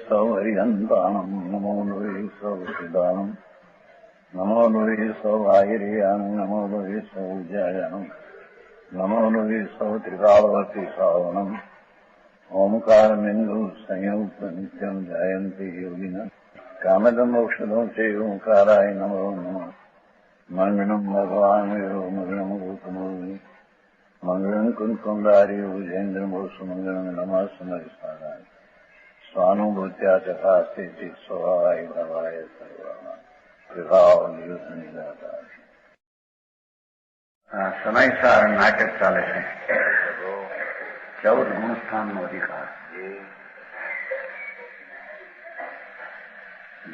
સૌ હરિહંતાણમ નમો લોહી સૌ સિદ્ધાનમ નમો લોહી સૌ આહિર્યાન નમો લોહી સૌ જયાનમ નમો લોહી સૌ ત્રિકાળવતી શ્રાવણમ ઓમકાર બિંદુ સંયુક્ત નિત્યમ જયંતી યોગિન કામદમ ઔષધો છે ઓંકારાય નમો નમઃ મંગળમ ભગવાન વિરો મંગળમ ગૌતમોની મંગળમ કુંકુંડારી ભુજેન્દ્રમોસુ મંગળમ નમઃ સમયસારાય સ્વાનુભૂત્યા ચકાસ્તે સ્વભાવાય ભવાય સર્વા વિભાવ નિયુદ્ધ નિરાકાર. સમયસાર નાટક ચાલે છે. 14 ગુણસ્થાનનો અધિકાર.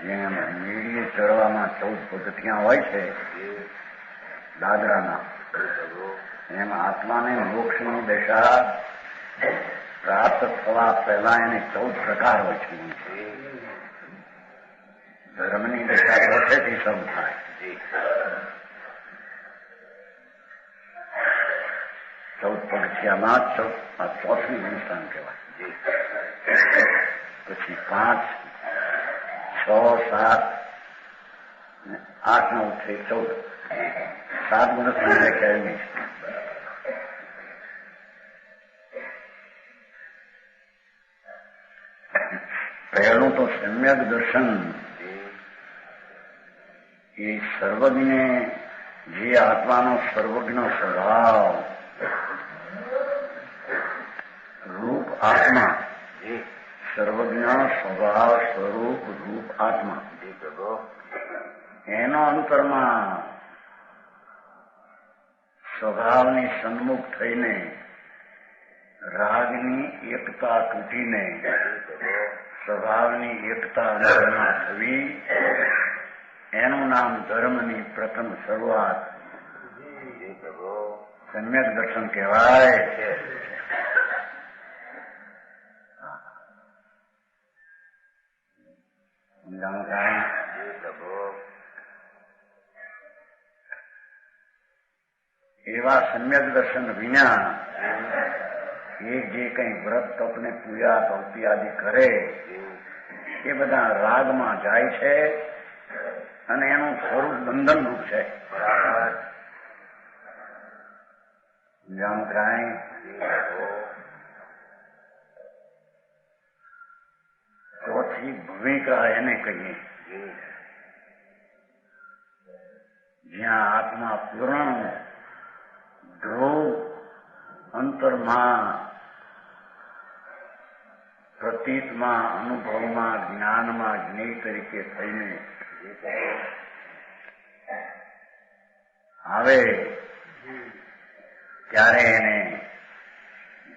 જેમ મેળીએ ચડવામાં 14 પગથિયાં હોય છે દાદરાના, એમ આત્માને મોક્ષની દશા પ્રાપ્ત થવા પહેલા એને 14 પ્રકાર હોય છે. ધર્મની દશા પોતેથી શરૂ થાય. 14 પગથિયામાં આ 4થું ગુણસ્થાન કહેવાય. પછી 5, 6, 7, 8, 9 થઈ 14. 7 ગુણસ્થાન વ્યાખ્યા એવી છે. પહેલું તો સમ્યક દર્શન. એ સર્વજ્ઞ જે આત્માનો સર્વજ્ઞ સ્વભાવ રૂપ આત્મા, સર્વજ્ઞ સ્વભાવ સ્વરૂપ રૂપ આત્મા, એનો અંતરમાં સ્વભાવની સન્મુખ થઈને રાગની એકતા તૂટીને સ્વભાવની એકતા અંતરમાં થવી, એનું નામ ધર્મની પ્રથમ શરૂઆત સમ્યક દર્શન કહેવાય. એવા સમ્યક દર્શન વિના એ જે કઈ વ્રત તપને પૂજા ભક્તિ આદિ કરે એ બધા રાગમાં જાય છે અને એનું સ્વરૂપ બંધન રૂપ છે. જાણકારી ચોથી ભૂમિકા એને કહીએ, જ્યાં આત્મા પૂર્ણ ધ્રુવ અંતરમાં પ્રતીતમાં અનુભવમાં જ્ઞાનમાં જ્ઞેય તરીકે થઈને આવે ત્યારે એને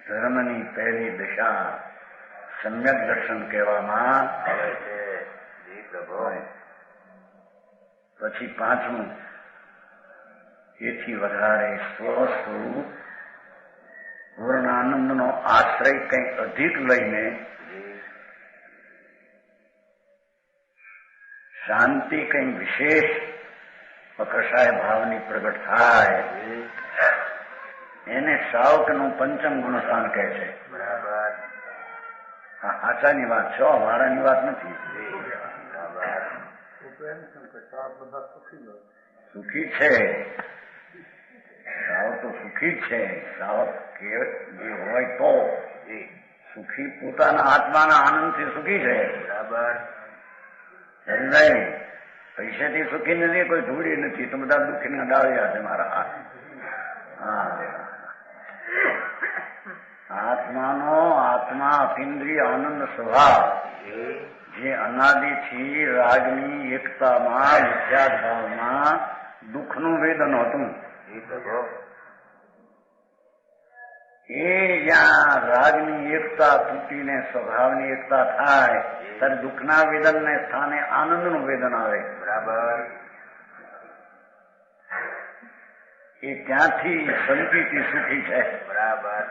ધર્મની પહેલી દશા સમ્યક દર્શન કહેવામાં આવે છે. પછી 5મું, એથી વધારે સ્વસ્વરૂપ પૂર્ણાનંદનો આશ્રય કંઈક અધિક લઈને શાંતિ કંઈ વિશેષ અકષાય ભાવની પ્રગટ થાય, એને સાવકનું 5મ ગુણસ્થાન કહે છે. બરાબર. હા, આચાની વાત છે, મારાની વાત નથી. સુખી છે, સાવ તો સુખી જ છે. સાવ જે હોય તો સુખી પોતાના આત્માના આનંદથી સુખી છે. બરાબર. નહીં, પૈસાથી સુખી નથી, કોઈ ધૂળી નથી, તો બધા દુઃખીના ડાળ્યા છે મારા. આત્માનો આત્મા અતિન્દ્રિય આનંદ સ્વભાવ જે અનાદિથી રાગની એકતામાં મિથ્યાભાવમાં દુઃખનું વેદન હતું, એ જ્યાં રાગની એકતા તૂટીને સ્વભાવની એકતા થાય ત્યારે દુઃખના વેદનને સ્થાને આનંદનું વેદન આવે. બરાબર. એ ત્યાંથી સંતિથી સુખી છે. બરાબર.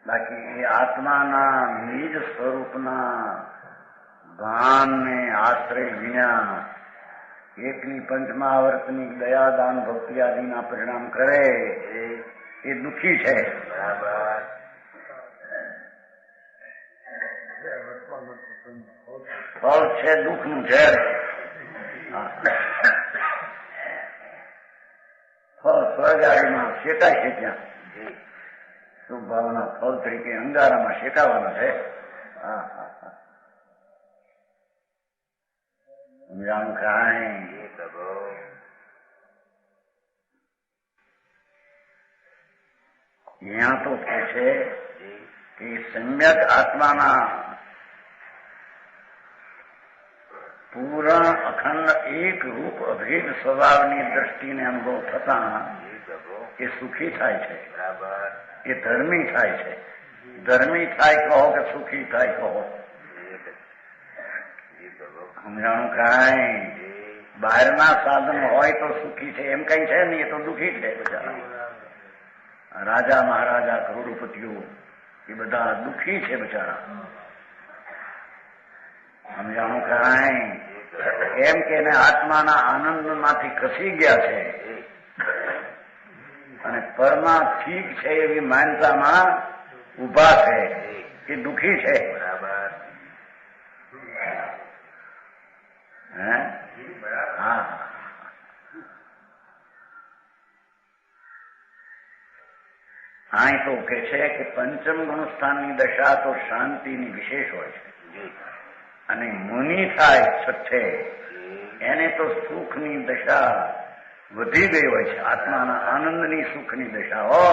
બાકી એ આત્માના નિજ સ્વરૂપના ભાનને આશ્રય વિના એકની પંચમહાવર્તની દયાદાન ભક્તિ આદિના પરિણામ કરે એ દુઃખી છે. બરાબર. ફળ છે દુઃખનું ઝેર. ફળ સ્વર્ગાડીમાં શેકાય છે ત્યાં શુભ ભાવના ફળ તરીકે અંગારામાં શેકાવાના છે. સમજાણું કાંઈ? यहाँ तो કે છે કે સમ્યક આત્માના પૂર્ણ અખંડ એક રૂપ અભેદ સ્વભાવની દ્રષ્ટિને અનુભવ થતા એ સુખી થાય છે, એ ધર્મી થાય છે. ધર્મી થાય કહો કે સુખી થાય કહો? સમજાણું કાંઈ? બહારના સાધન હોય તો સુખી છે એમ કઈ છે નહીં, એ તો દુઃખી છે બધા. રાજા મહારાજા કરોડપતિઓ એ બધા દુઃખી છે બિચારા. સમજાણું કાંઈ? એમ કે આત્માના આનંદમાંથી ખસી ગયા છે અને પરમાં ઠીક છે એવી માનતામાં ઉભા છે, એ દુઃખી છે. હા, અહીં તો કે છે કે પંચમ ગુણસ્થાનની દશા તો શાંતિની વિશેષ હોય છે અને મુનિ થાય છઠ્ઠે એને તો સુખની દશા વધી ગઈ હોય છે, આત્માના આનંદની સુખની દશા હો.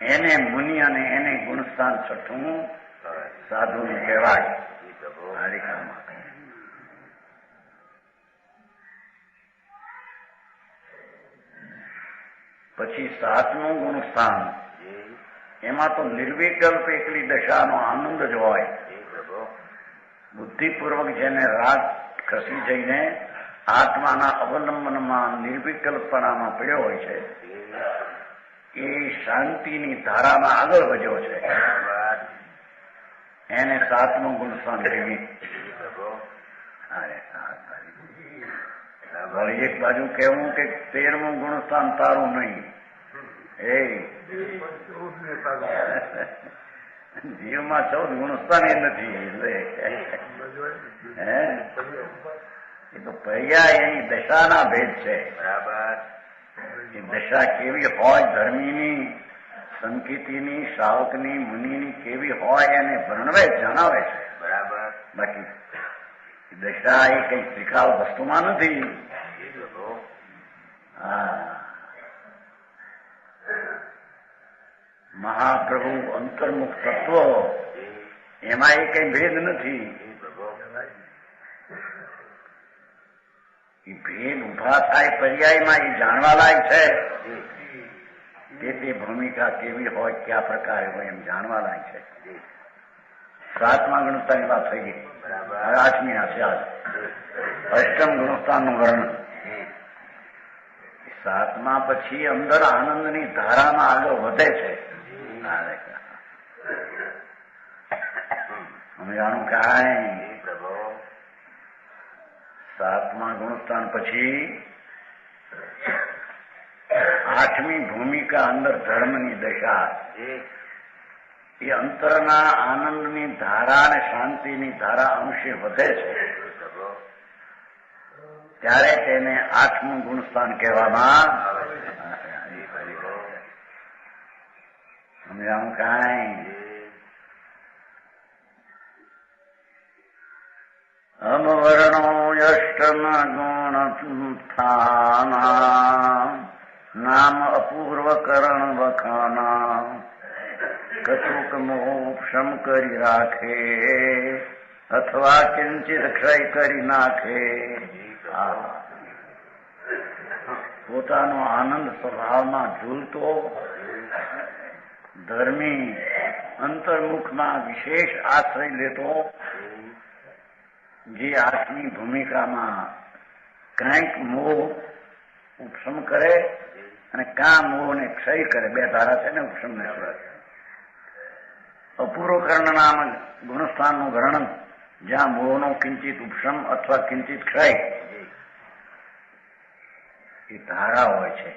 એને મુનિ અને એને ગુણસ્થાન છઠ્ઠું સાધુનું કહેવાય. હારિકામાં પછી સાતમું ગુણસ્થાન, એમાં તો નિર્વિકલ્પ એકલી દશાનો આનંદ જ હોય. બુદ્ધિપૂર્વક જેને રાગ ખસી જઈને આત્માના અવલંબનમાં નિર્વિકલ્પણામાં પડ્યો હોય છે એ શાંતિની ધારામાં આગળ વધ્યો છે. એને સાતમું ગુણસ્થાન કહેવી. એક બાજુ કહેવું કે 13મું ગુણસ્થાન તારું નહીં. જીવમાં 14 ગુણસ્થાન એ નથી. એ તો પર્યાય એની દશાના ભેદ છે. એ દશા કેવી હોય, ધર્મીની, સંકિતીની, શ્રાવકની, મુનિની કેવી હોય એને વર્ણવે જણાવે છે. બાકી દશા એ કઈ શીખાવ વસ્તુમાં નથી. મહાપ્રભુ અંતર્મુખ તત્વ એમાં એ કઈ ભેદ નથી. એ ભેદ ઉભા થાય પર્યાયમાં એ જાણવા લાયક છે કે તે ભૂમિકા કેવી હોય, કયા પ્રકારે હોય એમ જાણવા લાયક છે. સાતમા ગુણસ્થાનની વાત થઈ ગઈ. હવે આઠમી હશે આજ અષ્ટમ ગુણસ્થાનનું વર્ણન. સાતમા પછી અંદર આનંદની ધારામાં આગળ વધે છે. અમે જાણું કાંઈ? સાતમા ગુણસ્થાન પછી આઠમી ભૂમિકા અંદર ધર્મની દશા. એ અંતરના આનંદની ધારા અને શાંતિની ધારા અંશે વધે છે ત્યારે તેને આઠમું ગુણસ્થાન કહેવામાં સમજાવું કાંઈ? અમવર્ણો અષ્ટમ ગુણસ્થાના નામ અપૂર્વ કરણ વખાના કશુક મોક્ષમ કરી રાખે અથવા કિંચિત ક્ષય કરી નાખે. પોતાનો આનંદ સ્વભાવમાં ઝૂલતો ધર્મી અંતર્મુખમાં વિશેષ આશ્રય લેતો જે આઠમી ભૂમિકામાં કંઈક મોહ ઉપશમ કરે અને કા મોહને ક્ષય કરે. બે ધારા છે ને ઉપશમ ને ક્ષય. અપૂર્વ કર્ણ નામ ગુણસ્થાનનું વર્ણન જ્યાં મોહનો કિંચિત ઉપશમ અથવા કિંચિત ક્ષય એ ધારા હોય છે.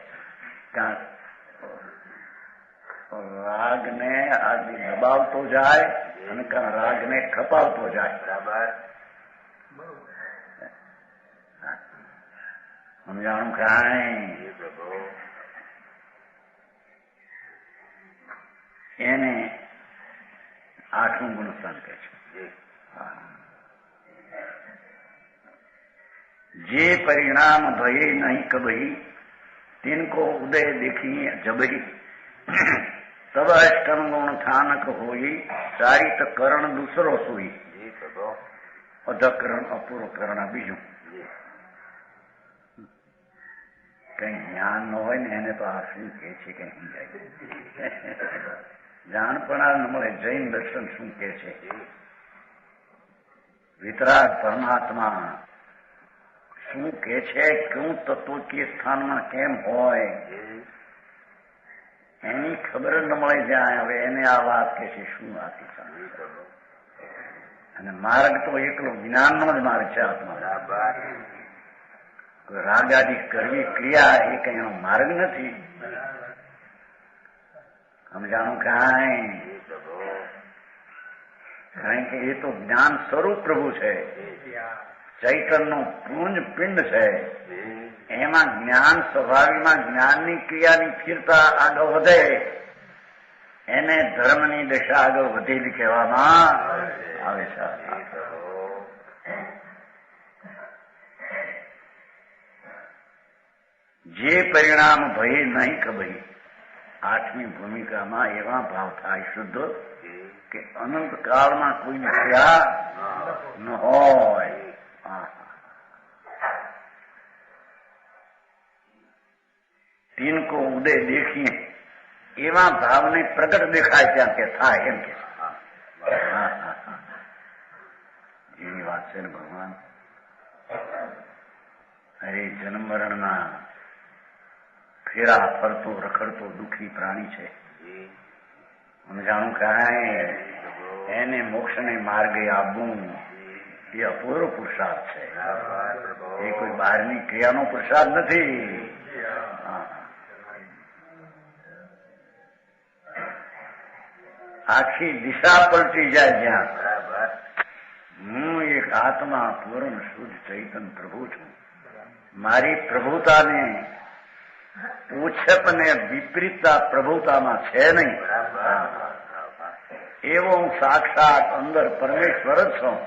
ત્યાં રાગને આદિ દબાવતો જાય અને રાગને ખપાવતો જાય. બરાબર સમજાણું કાંઈ? એને 8મું ગુણસ્થાન કહે છે. જે પરિણામ ભયે નહીં કબહી तिनको उदय देखी जबही तब अष्टम गुण थानक होई चारित करण दूसरो सोई. અધકરણ અપૂર્વ કરણ બીજું. કઈ જ્ઞાન ન હોય ને એને તો આ શું કે છે કઈ સમજાય. જાણપણા ન મળે. જૈન દર્શન શું કે છે? વિતરાગ પરમાત્મા શું કે છે? ક્યું તત્વ કે સ્થાનમાં કેમ હોય એની ખબર ન મળે જાય. હવે એને આ વાત કે છે શું વાત? અને માર્ગ તો એકલો જ્ઞાનનો જ માર્ગ છે આત્મા. રાગાદી કરવી ક્રિયા એ કઈ એનો માર્ગ નથી. સમજાણું કાંઈ? કારણ કે એ તો જ્ઞાન સ્વરૂપ પ્રભુ છે. ચૈતનનું પુંજ પિંડ છે. એમાં જ્ઞાન સ્વાભાવિકમાં જ્ઞાનની ક્રિયાની સ્થિરતા આગળ વધે એને ધર્મની દિશા આગળ વધેલી કહેવામાં આવે છે. જે પરિણામ ભય નહીં કબહી 8મી ભૂમિકામાં એવા ભાવ થાય શુદ્ધ કે અનંત કાળમાં કોઈને ક્રિયા ન હોય. તિનકો ઉદય દેખીએ એવા ભાવને પ્રગટ દેખાય ત્યાં કે થાય એમ કે એની વાત છે ને ભગવાન. અરે જન્મ મરણના ફેરા ફરતો રખડતો દુઃખી પ્રાણી છે. સમજાણું કાંઈ? એને મોક્ષને માર્ગે આપવું એ અપૂર્વ પુરુષાર્થ છે. એ કોઈ બહારની ક્રિયાનો પુરુષાર્થ નથી. આખી દિશા પલટી જાય જ્યાં હું એક આત્મા પૂર્ણ શુદ્ધ ચૈતન પ્રભુ છું. મારી પ્રભુતાને ઓછપ ને વિપરીતતા પ્રભુતામાં છે નહીં. એવો હું સાક્ષાત અંદર પરમેશ્વર જ છું.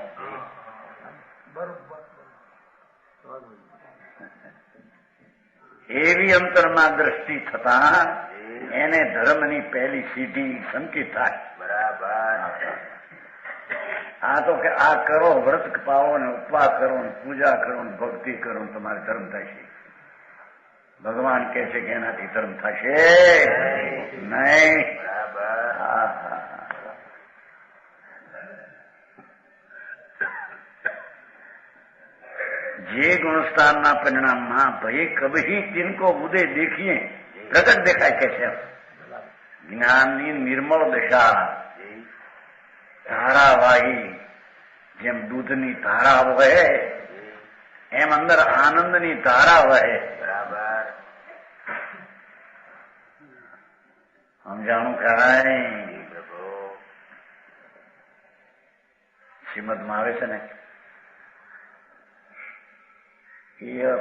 એવી અંતરમાં દ્રષ્ટિ થતા એને ધર્મની પહેલી સીધી સંકેત થાય. બરાબર. આ તો કે આ કરો, વ્રત પાવો ને ઉપવાસ કરો ને પૂજા કરો ને ભક્તિ કરો ને તમારે ધર્મ થશે. ભગવાન કહે છે કે એનાથી ધર્મ થશે નહીં. જે ગુણસ્થાનના પરિણામમાં ભય કભી તિનકો ઉદય દેખીએ પ્રગટ દેખાય કે છે. જ્ઞાનની નિર્મળ દશા ધારાવાહી જેમ દૂધની ધારા વહે એમ અંદર આનંદની ધારા વહે. બરાબર સમજાણું કાંઈ? શ્રીમદમાં આવે છે ને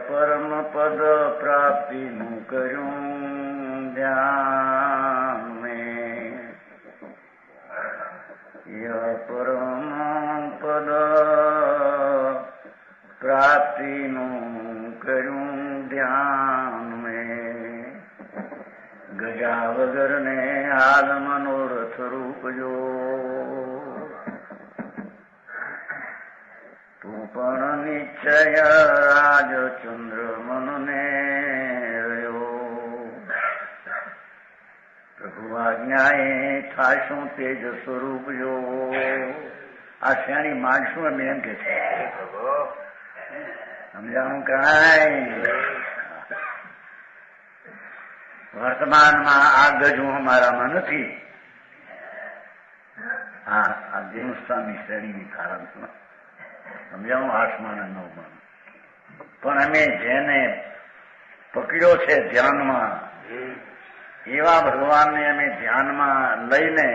પરમ પદ પ્રાપ્તિનું કર્યું ધ્યાન મેં. પરમ પદ પ્રાપ્તિનું કર્યું ધ્યાન મેં. ગજા વગર ને હાલ મનોરથ રૂપ જો તું પણ નિશ્ચય રાજ ચંદ્ર મનને રહ્યો. પ્રભુ આજ્ઞાએ થાશું તેજ સ્વરૂપ જો. આ શ્રેણી માનશું એમ એમ કે છે. સમજાણું કાંઈ? વર્તમાનમાં આ ગજવું અમારામાં નથી. હા, આ દેવસ્થાનની શ્રેણીની કારણ સમજાવું 8મા અને 9મા. પણ અમે જેને પકડ્યો છે ધ્યાનમાં એવા ભગવાનને અમે ધ્યાનમાં લઈને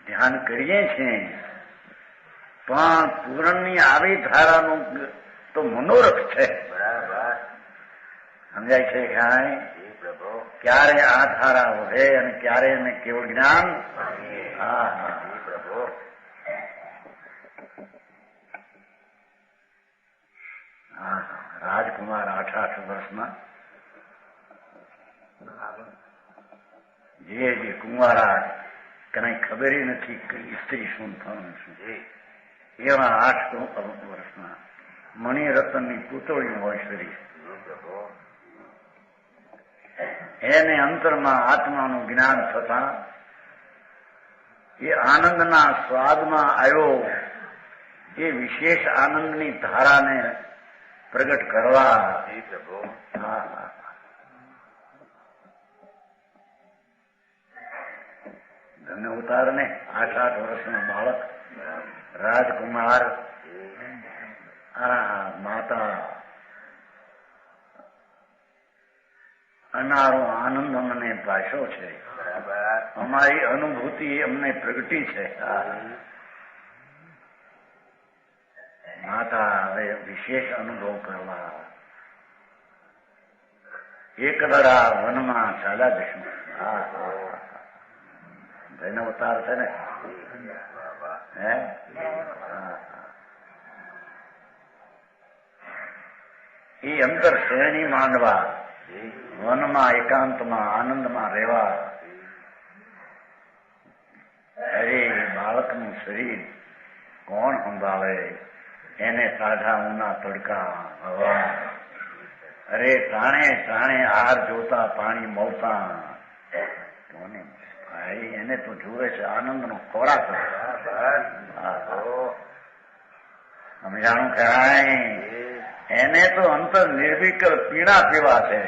ધ્યાન કરીએ છીએ, પણ પૂરણની આવી ધારાનું તો મનોરથ છે. બરાબર સમજાય છે? કાંઈ ક્યારે આ ધારા વધે અને ક્યારે એને કેવળ જ્ઞાન. હા હા પ્રભુ. હા રાજકુમાર 8 વર્ષમાં જે કુંવારા કઈ ખબર નથી કે સ્ત્રી શું થવાનું શું, એવા 8 વર્ષમાં મણિરત્નની પૂતળીઓ હોય શરીર. એને અંતરમાં આત્માનું જ્ઞાન થતા એ આનંદના સ્વાદમાં આવ્યો. એ વિશેષ આનંદની ધારાને પ્રગટ કરવા. ધન્ય અવતાર ને 8 વર્ષનો બાળક રાજકુમાર, માતા અનારો આનંદ અમને પાછો છે. અમારી અનુભૂતિ અમને પ્રગટી છે. માતા હવે વિશેષ અનુભવ કરવા એક દડા વનમાં ચાલ્યા જશું. ભાઈનો અવતાર છે ને. એ અંતર શ્રેણી માંડવા, વનમાં એકાંતમાં આનંદમાં રહેવા. અરે બાળકનું શરીર કોણ સંભાળે? એને તાજા ઊના તડકા હવા. અરે ટાણે ટાણે આહાર જોતા પાણી મળતા. કોને ભાઈ? એને તો જુએ છે આનંદનો ખોરાક. સમજાણું કરાય? એને તો અંતર નિર્વિકલ પીણા પીવા છે.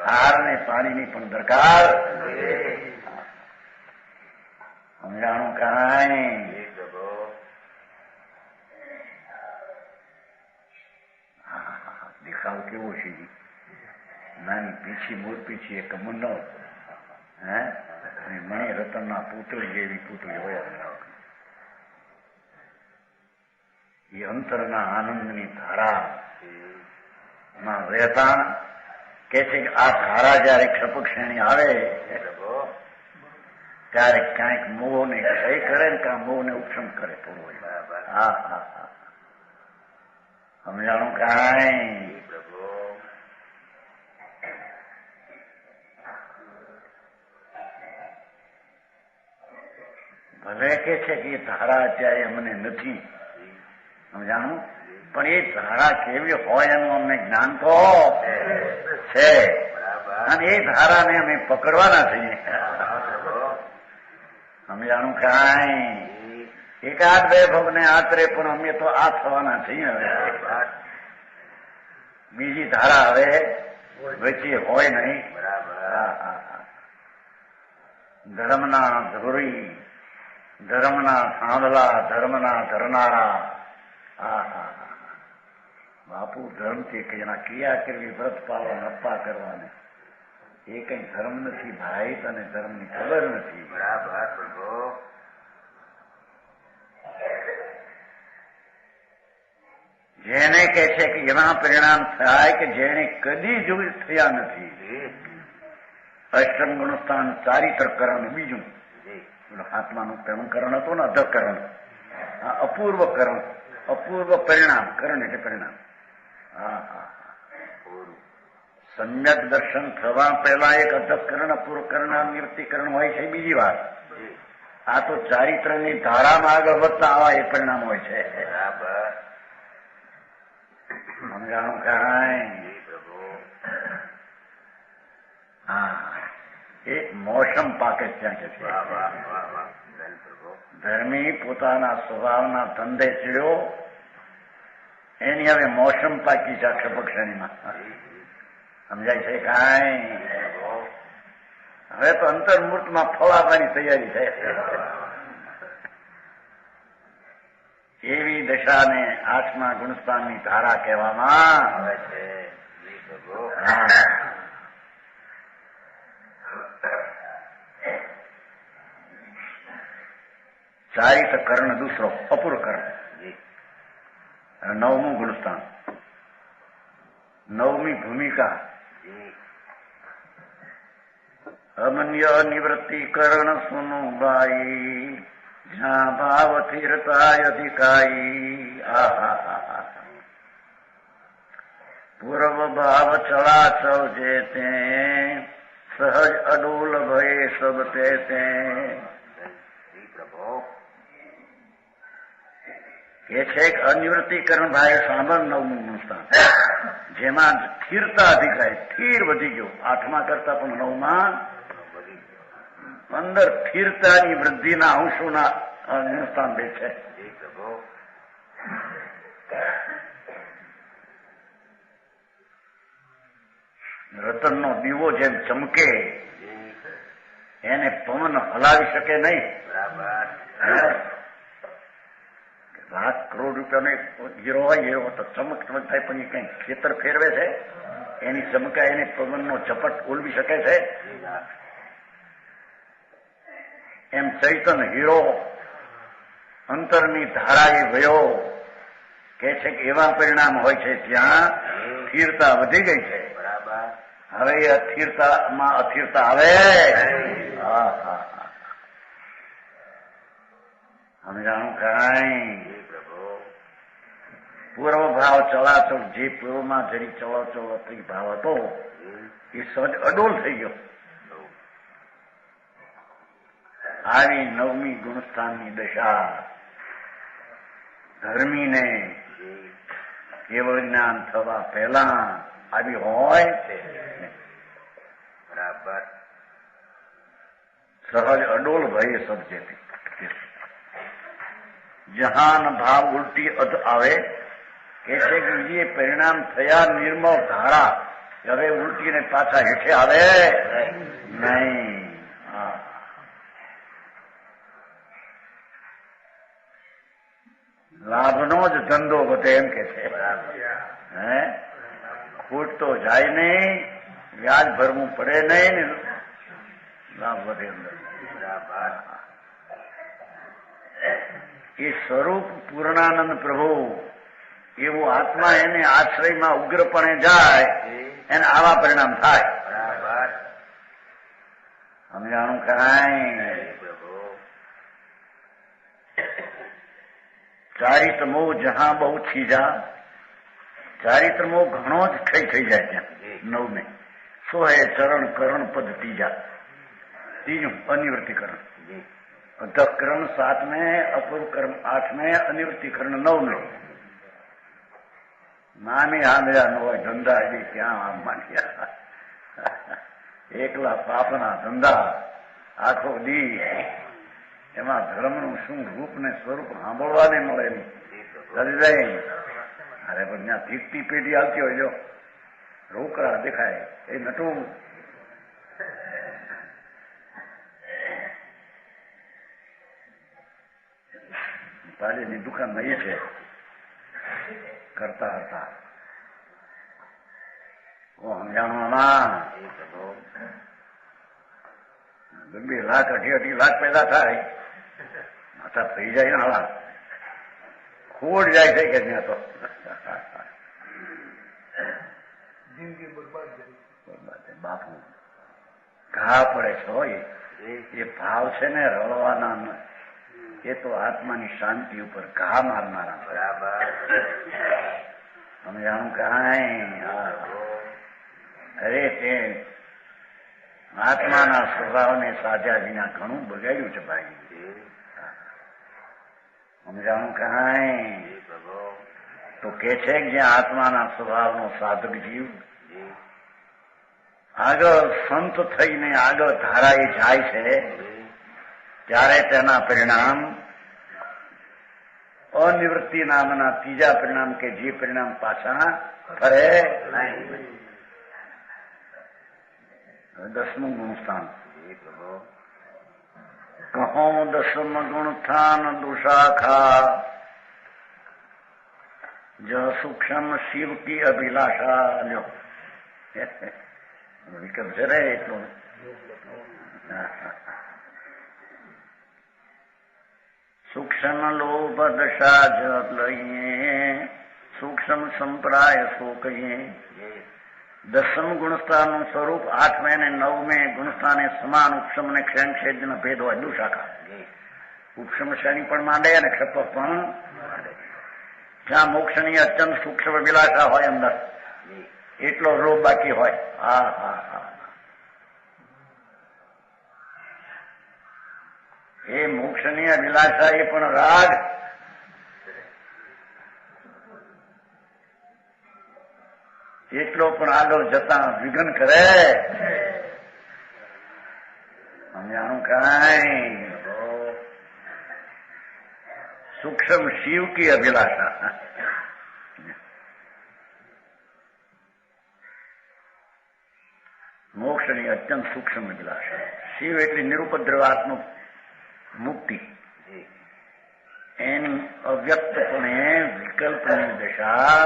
આહાર ને પાણીની પણ દરકાર. સમજાણું કરાય? દેખાવ કેવો છે? નાની પીછી મોર પીછી એક મંડળ, મણિરત્નના પૂતળી જેવી પૂતળી હોય. એ અંતરના આનંદની ધારા માં રહેતા કે છે કે આ ધારા જયારે ક્ષપક શ્રેણી આવે ત્યારે ક્યાંક મોહને ક્ષય કરે ને ક્યાં મોહને ઉપશમ કરે. પૂરું. હા હા હા સમજાણું કાંઈ? ભલે કે છે કે એ ધારા અત્યારે અમને નથી સમજાણું, પણ એ ધારા કેવી હોય એનું અમને જ્ઞાન તો છે. અને એ ધારાને અમે પકડવાના છીએ. સમજાણું કાંઈ? એકાદ બે ભોગને આતરે પણ અમે તો આ થવાના છીએ. હવે બીજી ધારા હવે વચ્ચે હોય નહીં. ધર્મના ધોરી, ધર્મના સાંભળા, ધર્મના ધરનારા. બાપુ ધર્મથી કે એના ક્રિયા કરવી, વ્રત પાલન અપ્પા કરવાને એ કઈ ધર્મ નથી ભાઈ. તને ધર્મની ખબર નથી. જેને કે છે કે એના પરિણામ થાય કે જેને કદી જોઈ થયા નથી. અષ્ટમ ગુણસ્થાન ચારિત્ર કરણ, બીજું આત્માનું કરણ કરણ હતું ને અધકરણ, અપૂર્વ કરણ, અપૂર્વ પરિણામ. કરણ એટલે પરિણામ. સમ્યક દર્શન થવા પહેલા એક અધકરણ અપૂર્વ કરણ નિવૃત્તિકરણ હોય છે. બીજી વાત આ તો ચારિત્રની ધારામાં આગળ વધતા આવા એ પરિણામ હોય છે. સમજાણું કાંઈ? એક મોસમ પાકે ત્યાં કે છે. ધર્મી પોતાના સ્વભાવના ધંધે ચડ્યો, એની હવે મોસમ પાકી છે ક્ષપક શ્રેણીમાં. સમજાય છે કાંઈ? હવે તો અંતર્મૂર્તમાં ફળ આપવાની તૈયારી છે. એવી દશાને 8મા ગુણસ્થાનની ધારા કહેવામાં આવે છે. ચારિત કર્ણ દૂસરો અપૂર કર્ણ, નવમું ગુણસ્થાન, નવમી ભૂમિકા, અમન્ય નિવૃત્તિ કરણ સુનુબાઈ, જ્યાં ભાવ સ્થિરતા અધિકાઈ. પૂર્વ ભાવ ચળાચળ જે તે, સહજ અડોલ ભય સબ તે. કે છે કે અનિવૃત્તિકરણ ભાઈ સાંભળ નવમું ગુણસ્થાન, જેમાં સ્થિરતા અધિકાય, સ્થિર વધી ગયો. આઠમા કરતા પણ નવમાં અંદર સ્થિરતાની વૃદ્ધિના અંશોના ગુણસ્થાન બે છે. રતનનો દીવો જેમ ચમકે એને પવન હલાવી શકે નહીં. લાખ કરોડ રૂપિયાનો હીરો હોય એવો તો ચમક ચમક થાય, પણ એ કઈ ખેતર ફેરવે છે, એની ચમકા એને પવનનો ઝપટ ઓલવી શકે છે. એમ ચૈતન હીરો અંતરની ધારાએ વયો કે છે કે એવા પરિણામ હોય છે જ્યાં સ્થિરતા વધી ગઈ છે. હવે એ અસ્થિરતામાં અસ્થિરતા આવે. સમજાણું કાંઈ? પૂર્વ ભાવ ચલાચલ, જે પૂર્વમાં જરી ચલાચલ ભાવ હતો એ સહજ અડોલ થઈ ગયો. આવી નવમી ગુણસ્થાનની દશા ધર્મીને કેવળ જ્ઞાન થવા પહેલા આવી હોય બરાબર. સહજ અડોલ ભય સબજે, જહાન ભાવ ઉલટી અધ આવે કે છે કે જે પરિણામ થયા નિર્મળ ધારા હવે ઉલટીને પાછા હેઠે આવે નહીં. લાભનો જ ધંધો વધે એમ કે છે. હે ખોટ તો જાય નહીં, વ્યાજ ભરવું પડે નહીં ને લાભ વધે અંદર. એ સ્વરૂપ પૂર્ણાનંદ પ્રભુ એવું આત્મા એને આશ્રયમાં ઉગ્રપણે જાય એને આવા પરિણામ થાય. સમજાણું કાંઈ? ચારિત્ર મોહ જહાં બહુ છીજા, ચારિત્ર મોહ ઘણો જ થઈ જાય ત્યાં નવમે. સોહે ચરણ કરણ પદ ત્રીજા, ત્રીજું અનિવૃત્તિકરણ, અધકરણ 7 અપૂર્વ કર્મ 8, અનિવૃત્તિકરણ 9. નાની આંધળા ન હોય ધંધા એ ક્યાં માંડ્યા, એકલા પાપના ધંધા આખો દી. એમાં ધર્મનું શું રૂપ ને સ્વરૂપ સાંભળવા નહીં મળે. અરે પણ ત્યાં ધીકતી પેઢી આવતી હોય, જો રોકડા દેખાય એ નટું. તાજેની દુકાન નહીં છે કરતા હતા. સમજાણવામાં 2 લાખ 2.5 લાખ પેદા થાય, માથા થઈ જાય ને હાલા ખોટ જાય છે કે ત્યાં તો જિંદગી બરબાદ બાપુ. ઘા પડે છે એ ભાવ છે ને રળવાના, એ તો આત્માની શાંતિ ઉપર ઘા મારનારા. બરાબર. સમજાણું કાંઈ? અરે તે આત્માના સ્વભાવને સાજા વિના ઘણું બગાડ્યું છે ભાઈ. સમજાણું કાંઈ? તો કે છે કે જ્યાં આત્માના સ્વભાવનો સાધક જીવ આગળ સંત થઈને આગળ ધારાએ જાય છે ત્યારે તેના પરિણામ અનિવૃત્તિ નામના ત્રીજા પરિણામ કે જે પરિણામ પાછા ફરે નહીં. 10મું ગુણસ્થાન, કહો 10મ ગુણસ્થાન દુશાખા, જો સૂક્ષ્મ શિવ કી અભિલાષા. લો વિકલ્પ છે રે એટલું. સૂક્ષ્મ લોભ દશા જ લઈએ, સૂક્ષ્મ સંપ્રાય શું કહીએ. દસમ ગુણસ્થાનનું સ્વરૂપ 8મે અને 9મે ગુણસ્થાને સમાન ઉપશમ અને ક્ષેમ ભેદ હોય. દુશાખા ઉપશમ શ્રેણી પણ માંડે અને ક્ષપ પણ માંડે. જ્યાં મોક્ષની અત્યંત સૂક્ષ્મ વિલાસા હોય અંદર એટલો રોગ બાકી હોય. હા હા હા, એ મોક્ષની અભિલાષા એ પણ રાગ એટલો પણ આગળ જતા વિઘન કરે. આનું કાંઈ સૂક્ષ્મ શિવ કી અભિલાષા. મોક્ષની અત્યંત સૂક્ષ્મ અભિલાષા. શિવ એટલે નિરુપદ્રવાત્મક મુક્તિ. એની અવ્યક્તપણે વિકલ્પની દશા.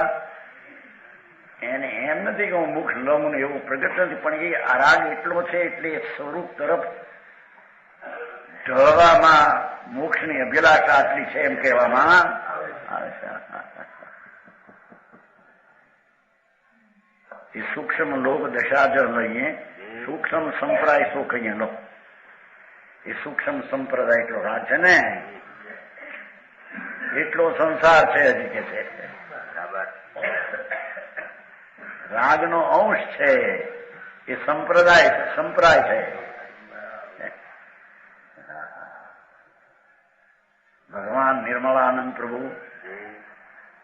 એને એમ નથી કે હું મોક્ષ લઉં ને એવું પ્રગટ નથી, પણ એ આરાગ એટલો છે એટલે સ્વરૂપ તરફ ઢળવામાં મોક્ષની અભિલાષા આટલી છે એમ કહેવામાં આવે છે. એ સૂક્ષ્મ લોભ દશા જ લઈએ, સૂક્ષ્મ સંપ્રાય શું કહીએ લો. એ સૂક્ષ્મ સંપ્રદાય એટલો રાગ છે ને, એટલો સંસાર છે હજી કે છે. રાગનો અંશ છે એ સંપ્રદાય છે, સંપ્રાય છે. ભગવાન નિર્મળાનંદ પ્રભુ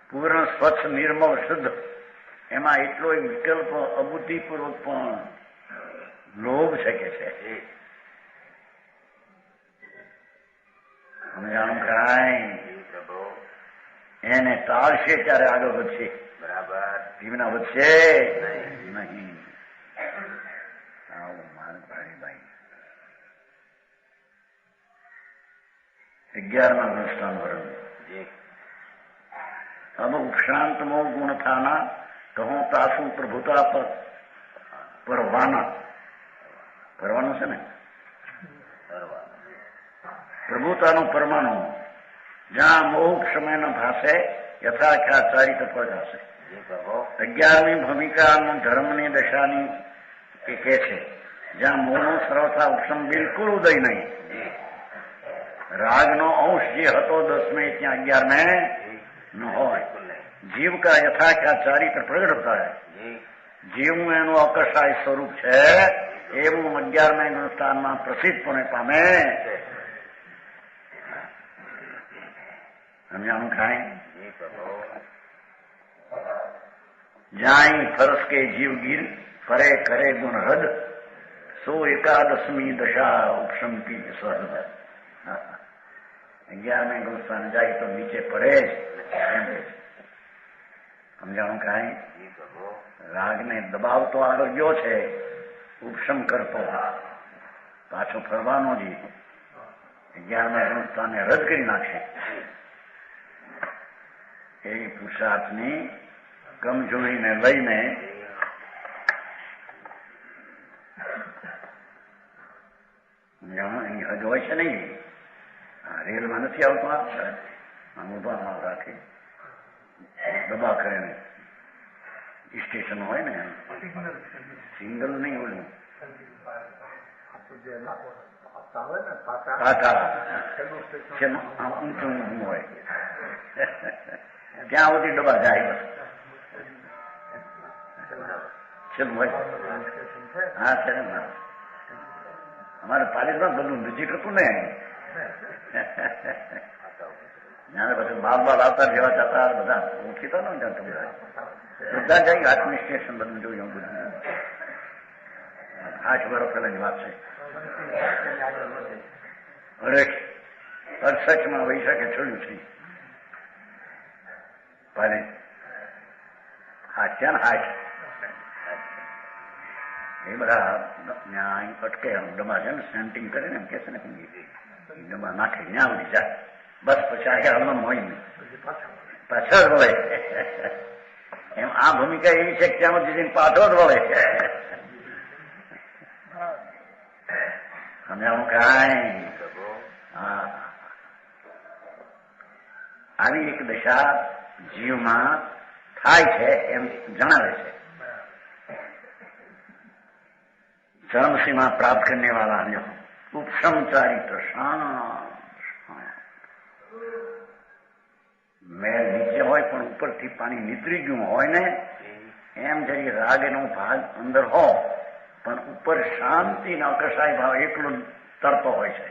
પૂર્ણ સ્વચ્છ નિર્મળ શુદ્ધ, એમાં એટલો વિકલ્પ અબુદ્ધિપૂર્વક પણ લોભ છે કે છે. અમે જાણું કાંઈ એને ટાળશે ત્યારે આગળ વધશે. બરાબર, વિના વધશે નહીં. આવું માન ભાઈ 11મા ગુણસ્થાન વર્ણન. अब उपशांत मो गुण थाना કહું તાસુ પ્રભુતા પર પરવાના. પરવાનું છે ને, પ્રભુતાનું પરમાણુ જ્યાં મોહ સમય ન ભાષે યથાખ્યા ચારિત્ર પર જાશે. 11મી ભૂમિકા ધર્મની દશાની એ કે છે, જ્યાં મોહનું સર્વથા ઉપશમ બિલકુલ ઉદય નહીં. રાગનો અંશ જે હતો 10મે ત્યાં 11મે ન હોય. જીવ કા યથાખ્યા ચારિત્ર પ્રગટ હોતા હૈ. જીવનું એનું અકર્ષાય સ્વરૂપ છે એવું 11મે ગુણસ્થાનમાં પ્રસિદ્ધપણે પામે. સમજાણું કાંઈ? જાઈ ફરસ કે જીવ ગીર ફરે કરે ગુણ હદ, સો 11મી દશા ઉપશમતી સહદ. 11મે ગુણસ્થાન જાય તો નીચે પડે જ. સમજાણું કાંઈ? રાગને દબાવતો આગળ ગયો છે, ઉપશમ કરતો પાછો ફરવાનો જ 11મા ગુણસ્થાને રદ કરી નાખશે. એ પુરુષાર્થની કમજોરીને લઈને એની હદ હોય છે નહીં. રેલમાં નથી આવતો, આમ ઉભા રાખે દબા કરે ને. સ્ટેશન હોય ને સિંગલ નહીં હોય, ઊંચું ઊંચું હોય ત્યાં સુધી ડબ્બા જાય. છેલ્લું હોય. હા છે ને, અમારે પાલિકામાં બધું નજીક હતું ને. જયારે પછી બાપ આવતા જેવા જતા બધા ઓળખીતા ને ત્યાં તમે બધા જાય. 8મી સ્ટેશન બધું જોયું. બધું 8 વર્ષ પહેલાની વાત છે. 68માં વૈશાખે છોડ્યું છે પાલે. હા ત્યાં 8 એ બધા ત્યાં અટકે ડબ્બા છે ને, સેન્ટિંગ કરે ને એમ કે છે ને, ડબ્બા નાખે ત્યાં બધી જાય. બસ પછી આગળ હલવાનું હોય નહીં, પાછળ વળે. એમ આ ભૂમિકા એવી છે કે ત્યાં સુધી પાછળ જ વળે. સમજાવું કાંઈ? હા, આવી એક દશા જીવમાં થાય છે એમ જણાવે છે. ચરમસીમા પ્રાપ્ત કરने वाला जो उपशम चारित्र મેં નીચે હોય પણ ઉપરથી પાણી નીતરી ગયું હોય ને એમ જરી રાગ એનો ભાગ અંદર હો પણ ઉપર શાંતિ નો કસાય ભાવ એકલો તરતો હોય છે.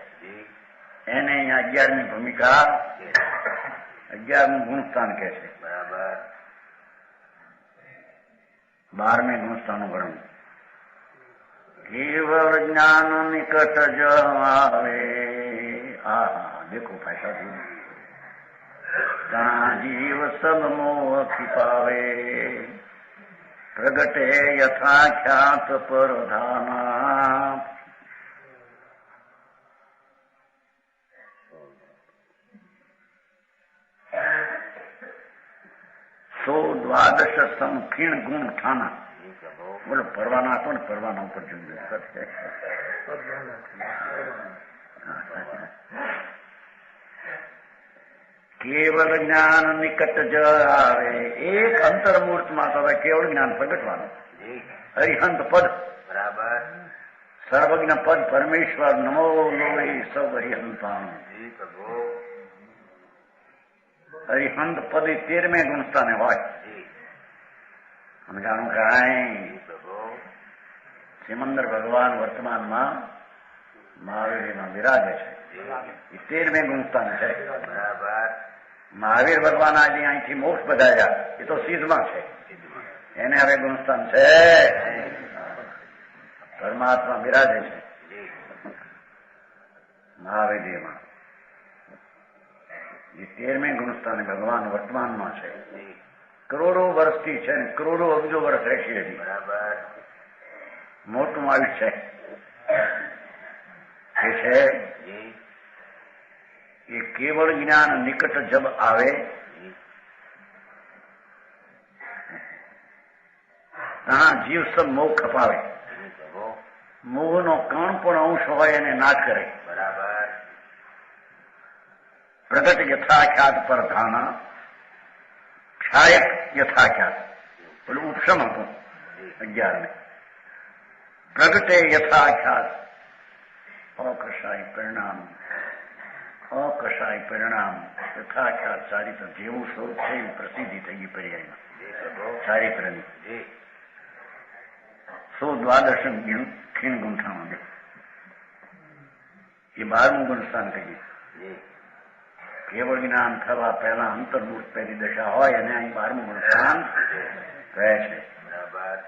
એને અહીંયા 11મી ભૂમિકા 11મું ગુણસ્થાન કહે છે. બરાબર. 12મે ગુણસ્થાનનું વર્ણન. કેવળ જ્ઞાન નિકટ જ આવે. દેખો ભાષા દી તા જીવ સબ મોહ ખિપાવે પ્રગટે યથા ખ્યાત પરધાના. સો દ્વાદશ સંખીણ ગુણ ઠાના. બોલો પરવાના હતો ને પરવાના ઉપર જોયું કેવળ જ્ઞાન નિકટ જ આવે. એક અંતર્મૂર્તમાં તો કેવળ જ્ઞાન પ્રગટવાનું. હરિહંત પદ બરાબર. સર્વજ્ઞ પદ પરમેશ્વર નમો લોહી સૌ હરિહંતાનું. હરિહંત પદ 13મે ગુણસ્થાને હોય. સમજાણું કાંઈ સિમંદર ભગવાન વર્તમાનમાં મહાવીરમાં બિરાજે છે. એ 13મે ગુણસ્થાન છે. બરાબર. મહાવીર ભગવાન આજે અહીંથી મોક્ષ બધાયા એ તો સિદ્ધમાં છે. એને હવે ગુણસ્થાન છે. પરમાત્મા બિરાજે છે મહાવીરમાં. એ 13મે ગુણસ્થાને ભગવાન વર્તમાનમાં છે. કરોડો વર્ષથી છે ને કરોડો અબજો વર્ષ રહેશે હજી. બરાબર. મોટું આયુષ્ય છે એ કેવળ જ્ઞાન નિકટ જબ આવે ત્યાં જીવ સબ મોહ ખપાવે. મોહનો કણ પણ અંશ હોય એને નાશ કરે. બરાબર. પ્રગટ યથાખ્યાત પર ધાના. ક્ષાયક યથાખ્યાત પેલું ઉપશમ હતું 11મે. પ્રગટે યથાખ્યાત અકસાય પરિણામ. અકસાય પરિણામ યથાખ્યાત ચારિત્ર જેવું સ્વરૂપ છે એવી પ્રસિદ્ધિ થઈ ગઈ પર્યાયમાં ચારિત્રની. સો દ્વાદશ ખીણ ગુંઠામાં એ 12મું ગુણસ્થાન કહીએ. કેવળ જ્ઞાન થવા પહેલા અંતર્મૂર્ત પહેલી દશા હોય અને અહીં 12મું ગુણસ્થાન કહે છે. બરાબર.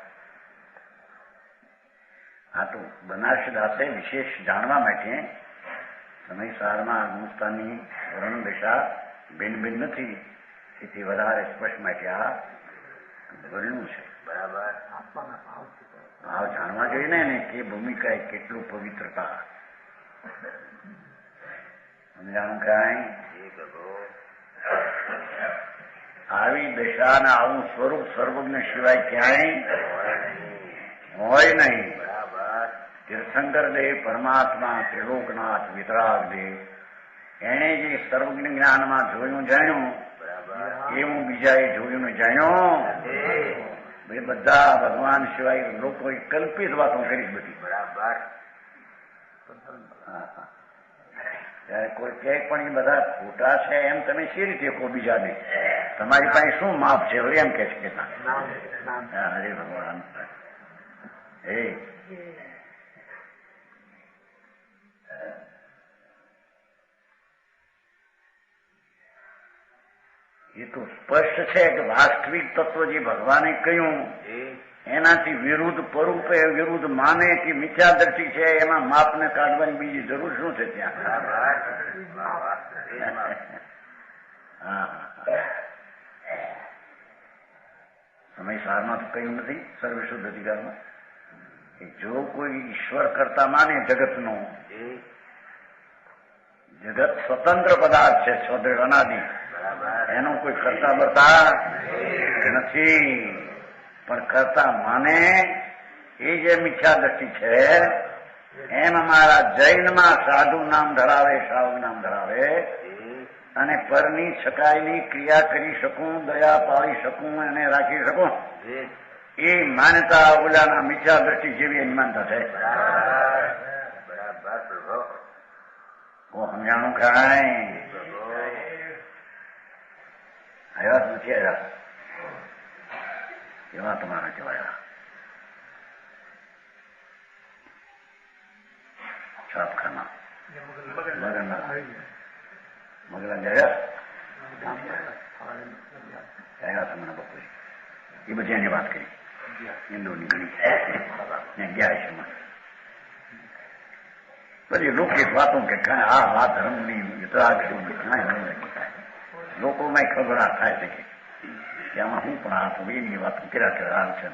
આ તો બનારસદાસે વિશેષ જાણવા માટે સમયસારમાં ગુણસ્થાનની વર્ણ દશા ભિન્ન ભિન્ન નથી તેથી વધારે સ્પષ્ટ માટે આ વર્ણ્યું છે. બરાબર. ભાવ જાણવા જોઈને ને કે ભૂમિકા એ કેટલું પવિત્રતા સમજાણું કાંઈ. આવી દશા ને આવું સ્વરૂપ સર્વજ્ઞ સિવાય ક્યાંય હોય નહીં. બરાબર. તીર્થંકર દેવ પરમાત્મા ત્રિલોકનાથ વિતરાગ દેવ એને જે સર્વજ્ઞ જ્ઞાનમાં જોયું જાણ્યું એવું બીજાએ જોયું ને જાણ્યું. એ બધા ભગવાન સિવાય લોકોએ કલ્પિત વાતો કરી બધી. બરાબર. ત્યારે કોઈ કહે પણ એ બધા ખોટા છે એમ તમે શી રીતે કહો બીજાને? તમારી પાસે શું માપ છે એમ કે છે. હરે ભગવાન. એ તો સ્પષ્ટ છે કે વાસ્તવિક તત્વ જે ભગવાને કહ્યું એનાથી વિરુદ્ધ પરૂપે વિરુદ્ધ માને કે મિથ્યાદર્શી છે એમાં માપને કાઢવાની બીજી જરૂર શું છે ત્યાં? સમયસારમાં તો કહ્યું નથી સર્વશુદ્ધ અધિકારમાં કે જો કોઈ ઈશ્વર કરતા માને જગતનો, જગત સ્વતંત્ર પદાર્થ છે સ્વદૃઢ અનાદિ, એનું કોઈ કરતા બરતા નથી. પણ કરતા માને એ જે મિથ્યા દ્રષ્ટિ છે એમ અમારા જૈનમાં સાધુ નામ ધરાવે, સાવ નામ ધરાવે અને પરની છકાઈની ક્રિયા કરી શકું, દયા પાળી શકું, એને રાખી શકું, એ માન્યતા ઓલાના મિથ્યા દ્રષ્ટિ જેવી એની માનતા છે. સમજાણું ખાય આવ્યા નથી આવ્યા કેવા તમારા કહેવાયા છાપખાના મગલા ગયા તમને બપોરે એ બધી એની વાત કરી ઇન્દોરની ઘણી ગયા છે બધી લોકિક વાતો કે આ વાત ધર્મની લોકોમાં ખબરા થાય છે કે આમાં હું પણ આ એની વાતો કર્યા કરે આ છે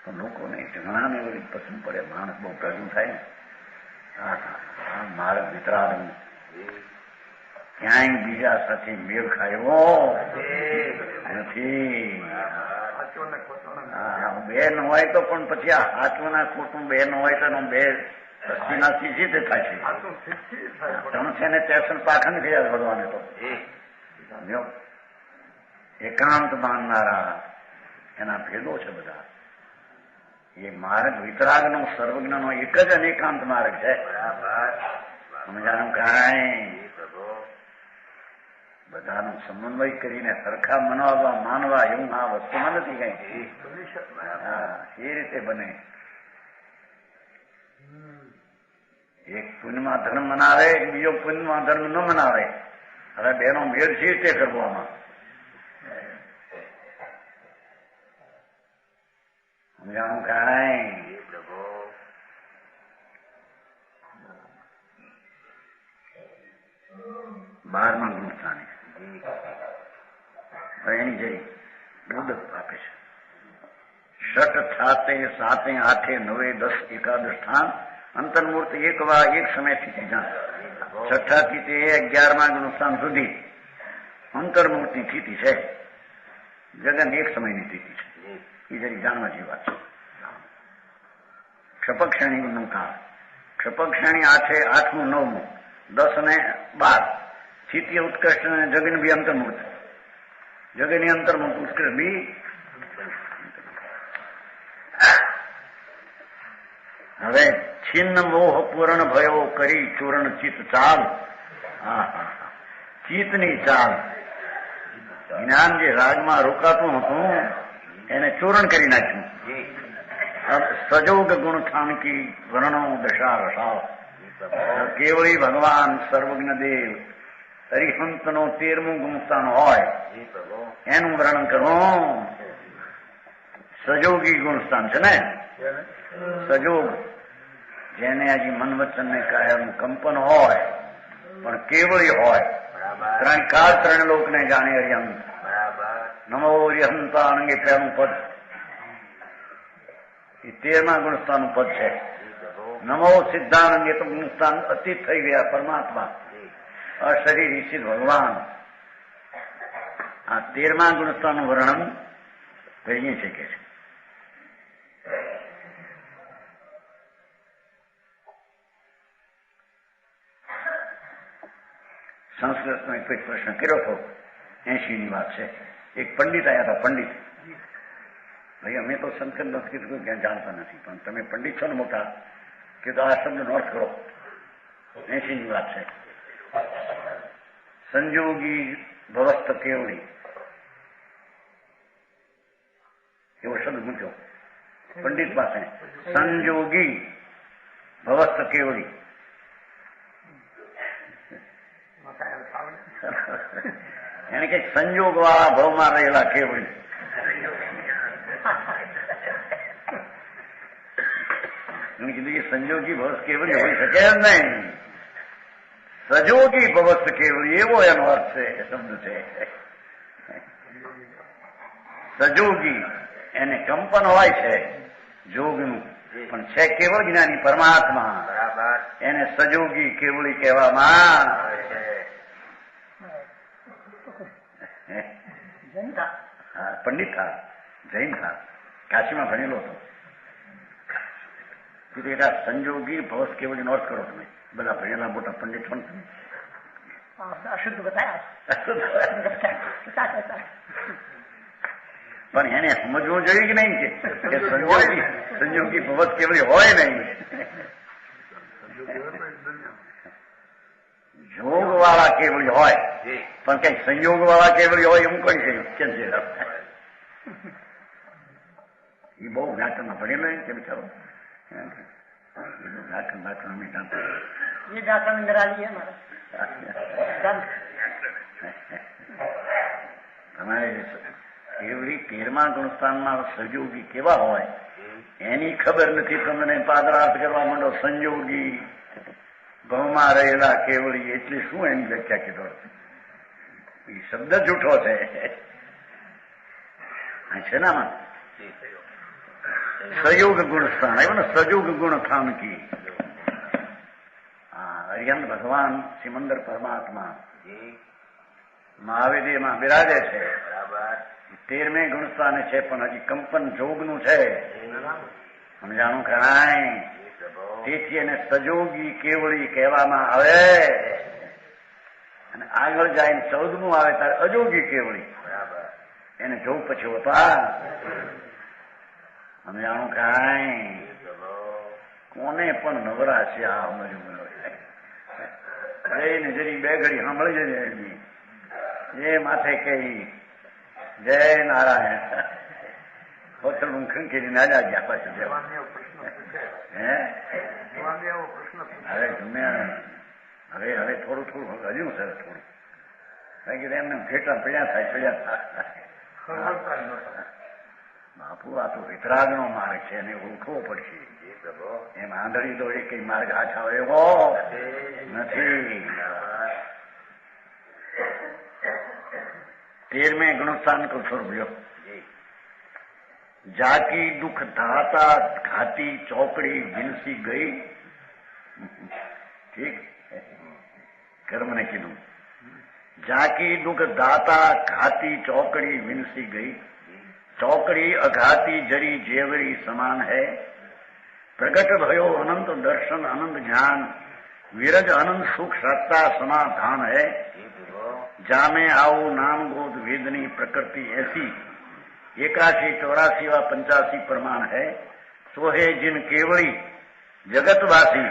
પણ લોકોને ઘણાને બધી પસંદ પડે. માણસ બહુ પ્રજુ થાય ને માર્ગ વિતરાગ ક્યાંય બીજા સાથે મેળ ખાયો નથી. બે ન હોય તો પણ પછી આ સાચું ના ખોટું બે ન હોય તો બે રસ્તીના સિદ્ધ થાય છે. તમે છે ને સ્ટેશન પાખંડ ગયા ભગવાને તો એકાંત માનનારા એના ભેદો છે બધા. એ માર્ગ વિતરાગનો સર્વજ્ઞનો એક જ અનેકાંત માર્ગ છે. સમજાનું કાંઈ બધાનો સમન્વય કરીને સરખા મનાવવા માનવા એવું આ વસ્તુમાં નથી કઈ. એ રીતે બને. એક પુણ્યમાં ધર્મ મનાવે, બીજો પુણ્યમાં ધર્મ ન મનાવે. હવે બેનો મેળ છે તે કરવામાં સમજાણું કાંઈ. 12મા ગુણસ્થાને એની જઈ દુર્દત્ત આપે છે. ષટ છાતે સાતે આઠે નવે 10 એકાદશ સ્થાન અંતર્મૂર્ત એક વા એક સમય સ્થિતિ જાણ. છઠ્ઠાથી તે 11મા ગુણસ્થાન સુધી અંતર્મૂર્તની સ્થિતિ છે. જગન એક સમયની સ્થિતિ છે. એ જરી જાણવા જેવી વાત છે. ક્ષપક્ષણી નું કાળ. ક્ષપક્ષણી 8નું 9મું 10 ને 12 સ્થિતિ ઉત્કૃષ્ટ અને જગન બી અંતર્મૂર્ત. જગની અંતર્મૂર્ત ઉત્કૃષ્ટ બી. હવે છિન્ન મોહ પૂર્ણ ભયો કરી ચૂર્ણ ચિત્ત ચાલ. ચિત્તની ચાલ જ્ઞાન જે રાગમાં રોકાતું હતું એને ચૂર્ણ કરી નાખ્યું. સજોગ ગુણ થાનકી વર્ણો દશા રસા. કેવળી ભગવાન સર્વજ્ઞ દેવ હરિહંતનો 13મું ગુણસ્થાન હોય એનું વર્ણન કરવું. સજોગી ગુણસ્થાન છે ને. સજોગ જેને હજી મન વચન ને કાયાનું કંપન હોય પણ કેવળી હોય. 3 કાળ 3 લોકને જાણે હરિહંત. નમો હરિહંતા અંગે પહેલું પદ એ 13મા ગુણસ્થાનનું પદ છે. નમો સિદ્ધાન અંગે તો ગુણસ્થાન અતીત થઈ ગયા. પરમાત્મા અશરીર ઈશિત ભગવાન. આ 13મા ગુણસ્થાનનું વર્ણન કરીએ છીએ કે છે. સંસ્કૃતનો એક પ્રશ્ન કર્યો હતો. 80ની વાત છે. એક પંડિત આવ્યા હતા. પંડિત ભાઈ અમે તો સંસ્કૃત ક્યાં જાણતા નથી પણ તમે પંડિત છો ને મોટા કે તો આ શબ્દનો અર્થ કરો. 80ની વાત છે. સંજોગી ભવસ્ત કેવડી એવો શબ્દ મૂક્યો પંડિત પાસે. સંજોગી ભવસ્ત કેવડી એને કઈક સંજોગ વાળા ભવમાં રહેલા કેવડી. કીધું એ સંજોગી ભવસ્ત કેવડી હોઈ શકે જ નહીં. સજોગી ભવસ્ત કેવડી એવો એનો અર્થ છે. શબ્દ છે સજોગી. એને કંપન હોય છે જોગનું પણ છે કેવળ જ્ઞાની પરમાત્મા. એને સજોગી કેવળી કહેવામાં પંડિત થા, જૈન થા, કાશીમાં ભણેલો હતો. એના સંજોગી ભવસ કેવળી નોટ કરો તમે બધા ભણેલા મોટા પંડિત પણ તમે અશુદ્ધ બતાયા પણ એને સમજવું જોઈએ કે નહીં કે સંજોગી ભવસ કેવળી હોય નહીં જોગ વાળા કેવળી હોય પણ કઈ સંયોગ વાળા કેવળી હોય એવું કઈ કેમ છે એ બહુ વ્યાકરણમાં ભણેલો કે બિચારો વ્યાકરણ અમે જાણતા ये व्याकरण निराली है हमारा તમારે કેવડી 13મા ગુણસ્થાનમાં સહયોગી કેવા હોય એની ખબર નથી. તમને પાદરાર્થ કરવા માંડો સંયોગી ભવમાં રહેલા કેવડી એટલે શું એની વ્યાખ્યા કીધો એ શબ્દ જૂઠો છે. છે ને આમાં સહયોગ ગુણસ્થાન આવ્યું ને સહયોગ ગુણસ્થાન કી અરિહંત ભગવાન સિમંદર પરમાત્મા મહાવેદીમાં બિરાજે છે. 13મે ગુણસ્થાને છે પણ હજી કંપન જોગનું છે સમજાણું ખરાય. તેથી એને સજોગી કેવળી કહેવામાં આવે અને આગળ જાય 14મું આવે ત્યારે અજોગી કેવળી એને જોગ પછી હોતા સમજાણું ખાય. કોને પણ નવરા છે આ સમજવું જઈને જરી બે ઘડી સાંભળી જજે જે માથે કહી જય નારાયણ હોટલ હું ખંખેરી ના જા ગયા પાછું હવે તમે હવે થોડું હજુ સર થોડું કારણ કે એમને ઘેટા પડ્યા થાય બાપુ આ તો વિતરાગનો માર્ગ છે એને ઓળખવો પડશે. એમ આંધળી તો એ કઈ માર્ગ હાથા એવો નથી. 13મે ગુણસ્થાન કો સ્વરૂપ જાકી દુઃખ ધાતા ઘાતી ચોકડી વિનસી ગઈ. ઠીક કર્મને કીધું જાકી દુઃખ દાતા ઘાતી ચોકડી વિનસી ગઈ. ચોકડી અઘાતી જરી જેવરી સમાન है. प्रगट भयो अनंत दर्शन अनंत ज्ञान विरज अनंत सुख सत्ता समाधान है. जामे आओ नाम गोद वेदनी प्रकृति ऐसी 81 84 व 85 प्रमाण है. सो है जिन केवड़ी जगतवासी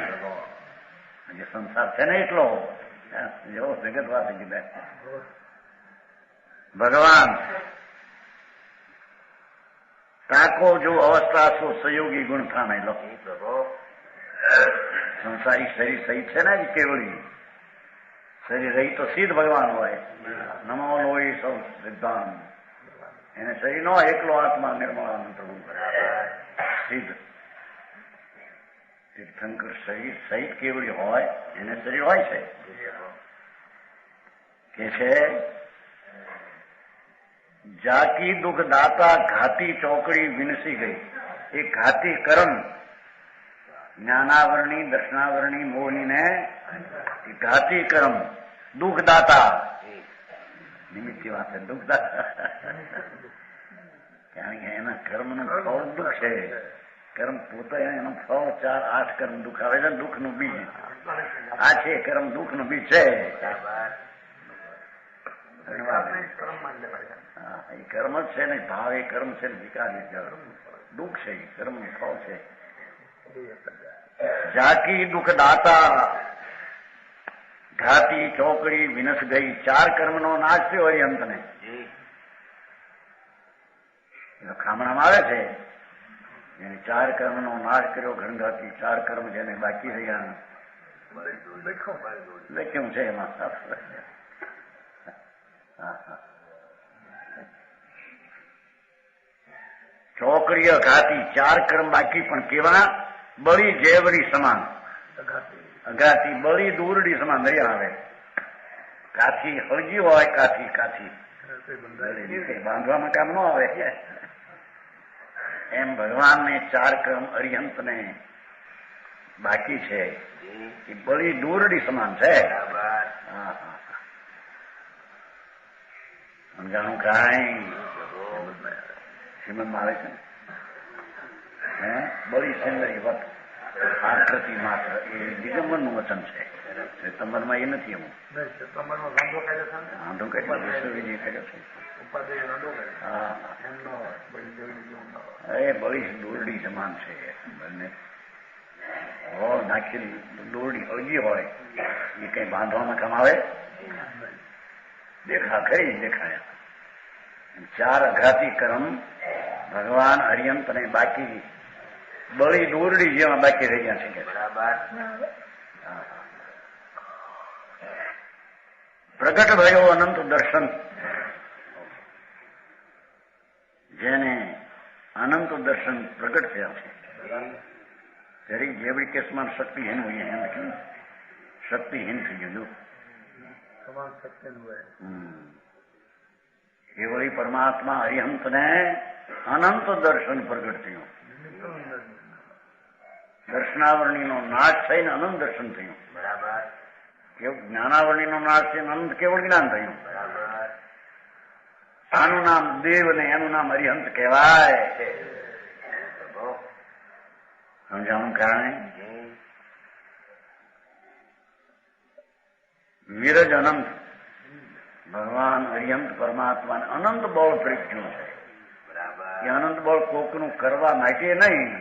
જે સંસાર છે ને એટલો જેવો જગતવાસી કીધા ભગવાન તાકો જો અવસ્થા સો સહયોગી ગુણ થાને લો સંસારી શરીર સહિત છે ને કેવળી શરીર રહી તો સિદ્ધ ભગવાન હોય. નમો લોહી સૌ સિદ્ધાંત એને શરીર નો એકલો આત્મા નિર્મળાનંદ પ્રભુ સિદ્ધ તીર્થંકર શરીર સહિત કેવળી હોય એને શરીર હોય છે કે છે જાકી દુઃખ દાતા ઘાતી ચોકડી વિનસી ગઈ. એ ઘાતી કર્મ જ્ઞાનાવરણી દર્શનાવરણી મોહની ને ઘાતી કર્મ દુઃખદાતા નિમિત્તી વાત છે દુઃખદાતા કારણ કે એના કર્મનું ફળ દુઃખ છે. કર્મ પોતે એનું ફળ 4 8 કર્મ દુઃખ આવે છે. દુઃખનું બીજ આ છે કર્મ દુઃખનું બીજ છે. એ કર્મ જ છે ને ભાવ એ કર્મ છે ને વિકાર એ દુઃખ છે. એ કર્મનું ફળ છે. જાકી દુઃખ દાતા ઘાતી ચોકડી વિનસ ગઈ. 4 કર્મનો નાશ થયો અંતને ખામણામાં આવે છે. એને 4 કર્મનો નાશ કર્યો ઘણઘાતી 4 કર્મ જેને બાકી રહ્યા લખ્યું છે એમાં. ચોકડીય ઘાતી 4 કર્મ બાકી પણ કેવા બળી જેવડી સમાન. અઘાતી બળી દૂરડી સમાન નહીં આવે. કાથી હળગી હોય કાથી બાંધવામાં કામ ન આવે. એમ ભગવાનને 4 કર્મ અરિહંતને બાકી છે એ બળી દૂરડી સમાન છે. સમજાણું કાંઈ શ્રીમદમાં આવે છે બળી સુંદરી વત આકૃતિ માત્ર એ દિગંબરનું વચન છે. સપ્ટેમ્બરમાં એ નથી એમ વાંધો કેટલો વિશ્વવિજય કર્યો છે. હા એ બળી દોરડી સમાન છે બંને. નાખેલી દોરડી અળગી હોય એ કઈ બાંધવામાં કમાવે દેખાયા. 4 અઘાતી કર્મ ભગવાન હરિયંત અને બાકી બળી દોરડી જેવા બાકી રહી ગયા છે. પ્રગટ ભયો અનંત દર્શન. જેને અનંત દર્શન પ્રગટ થયા છે દરેક જેવડી કેસમાં શક્તિહીન હોઈએ એમ શક્તિહીન થઈ ગયું. કેવળી પરમાત્મા હરિહંત ને અનંત દર્શન પ્રગટ થયું. દર્શનાવરણીનો નાશ થઈને અનંત દર્શન થયું. બરાબર. જ્ઞાનાવરણીનો નાશ થઈને અનંત કેવળ જ્ઞાન થયું. આનું નામ દેવ ને એનું નામ હરિહંત કહેવાય. સમજાણું કારણે વિરજ અનંત ભગવાન હરિહંત પરમાત્માને અનંત બળ પ્રજ્ઞું છે. એ અનંત બળ કોકનું કરવા માટે નહીં,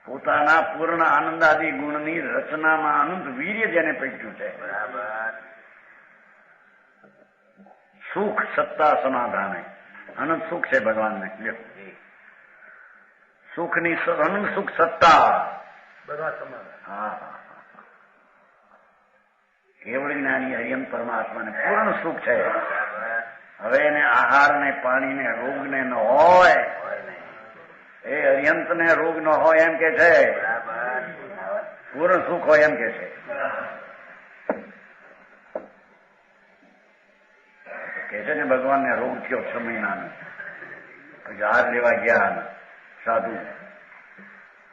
પોતાના પૂર્ણ આનંદાદી ગુણની રચનામાં અનંત વીર્ય જેને પ્રજ્ઞું છે. સુખ સત્તા સમાધાને અનંત સુખ છે ભગવાનને. સુખની અનંત સુખ સત્તા. હા કેવળ જ્ઞાની હરિયંત પરમાત્માને પૂર્ણ સુખ છે. હવે એને આહાર ને પાણી ને રોગ ને ન હોય, એ હરિયંત ને રોગ ન હોય એમ કે છે. પૂર્ણ સુખ હોય એમ કે છે. કે છે ને ભગવાનને રોગ થયો 6 મહિનાનો, પછી હાર લેવા ગયા સાધુ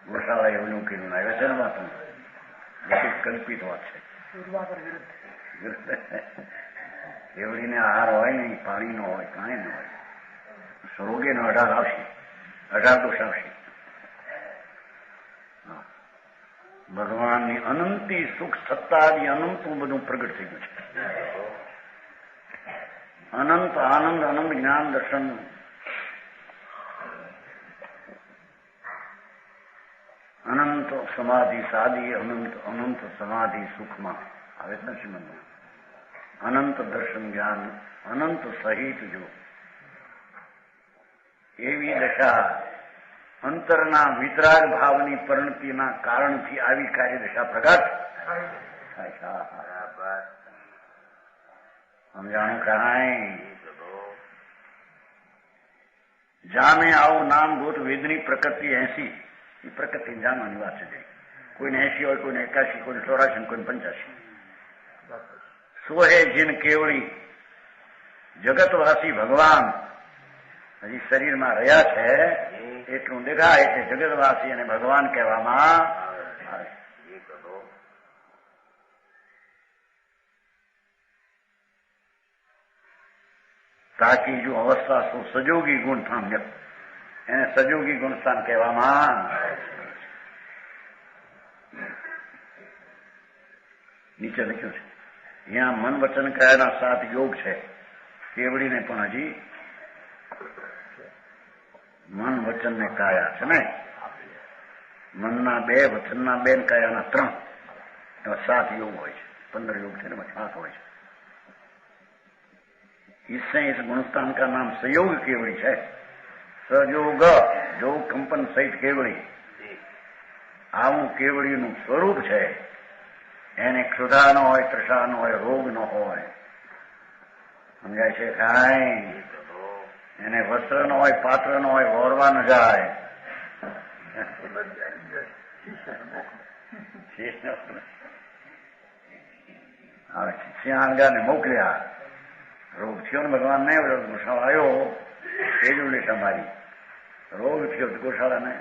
ગોશાળા એવું કીધું આવ્યા છે ને વાતું કલ્પિત વાત છે. કેવડીને આહાર હોય ને પાણી નો હોય, કાંઈ ન હોય, રોગે નો 18 આવશે, 18 દોષ આવશે. ભગવાનની અનંતી સુખ સત્તાની અનંતનું બધું પ્રગટ થઈ ગયું છે. અનંત આનંદ અનંત જ્ઞાન દર્શન અનંત સમાધિ સાદી અનંત સમાધિ સુખમાં આવે છે ને શ્રીમંત. અનંત દર્શન જ્ઞાન અનંત સહિત જો એવી દશા અંતરના વિતરાગ ભાવની પરિણતિના કારણથી આવી કાર્યદશા પ્રગટ થાય. સમજાણું કાંઈ? જામે આવું નામ ગોત વેદની પ્રકૃતિ 80 એ પ્રકૃતિ જાણવાની વાત છે. કોઈને 80 હોય, કોઈને 81, કોઈને 84, કોઈને 85. સોહે જીન કેવળી જગતવાસી ભગવાન હજી શરીરમાં રહ્યા છે એટલું દેખાય એટલે જગતવાસી અને ભગવાન કહેવામાં આવે. તાકી જો અવસ્થા શું સજોગી ગુણ સ્થાન એને સજોગી ગુણ સ્થાન કહેવામાં. નીચે લખ્યું છે અહીંયા મન વચન કાયાના 7 યોગ છે. કેવડીને પણ હજી મન વચન ને કાયા છે ને. મનના 2, વચનના 2 ને કાયાના 3 એવા 7 યોગ હોય છે. 15 યોગ છે ને 7 હોય છે. इससे इस गुणस्थान का नाम संयोग केवड़ी है. સજોગ જો કંપન સહિત કેવડી આવું કેવડીનું સ્વરૂપ છે. એને ક્ષુધા ન હોય, તૃષા ન હોય, રોગ ન હોય. સમજાય છે કાંઈ? એને વસ્ત્ર ન હોય, પાત્ર ન હોય, વોરવા ન જાય. સિંહાંગાને મોકલ્યા. રોગ થયો ને ભગવાન ને ગોશાળા આવ્યો એ જ ઉલ્લેખા મારી. રોગ થયો ગોશાળાને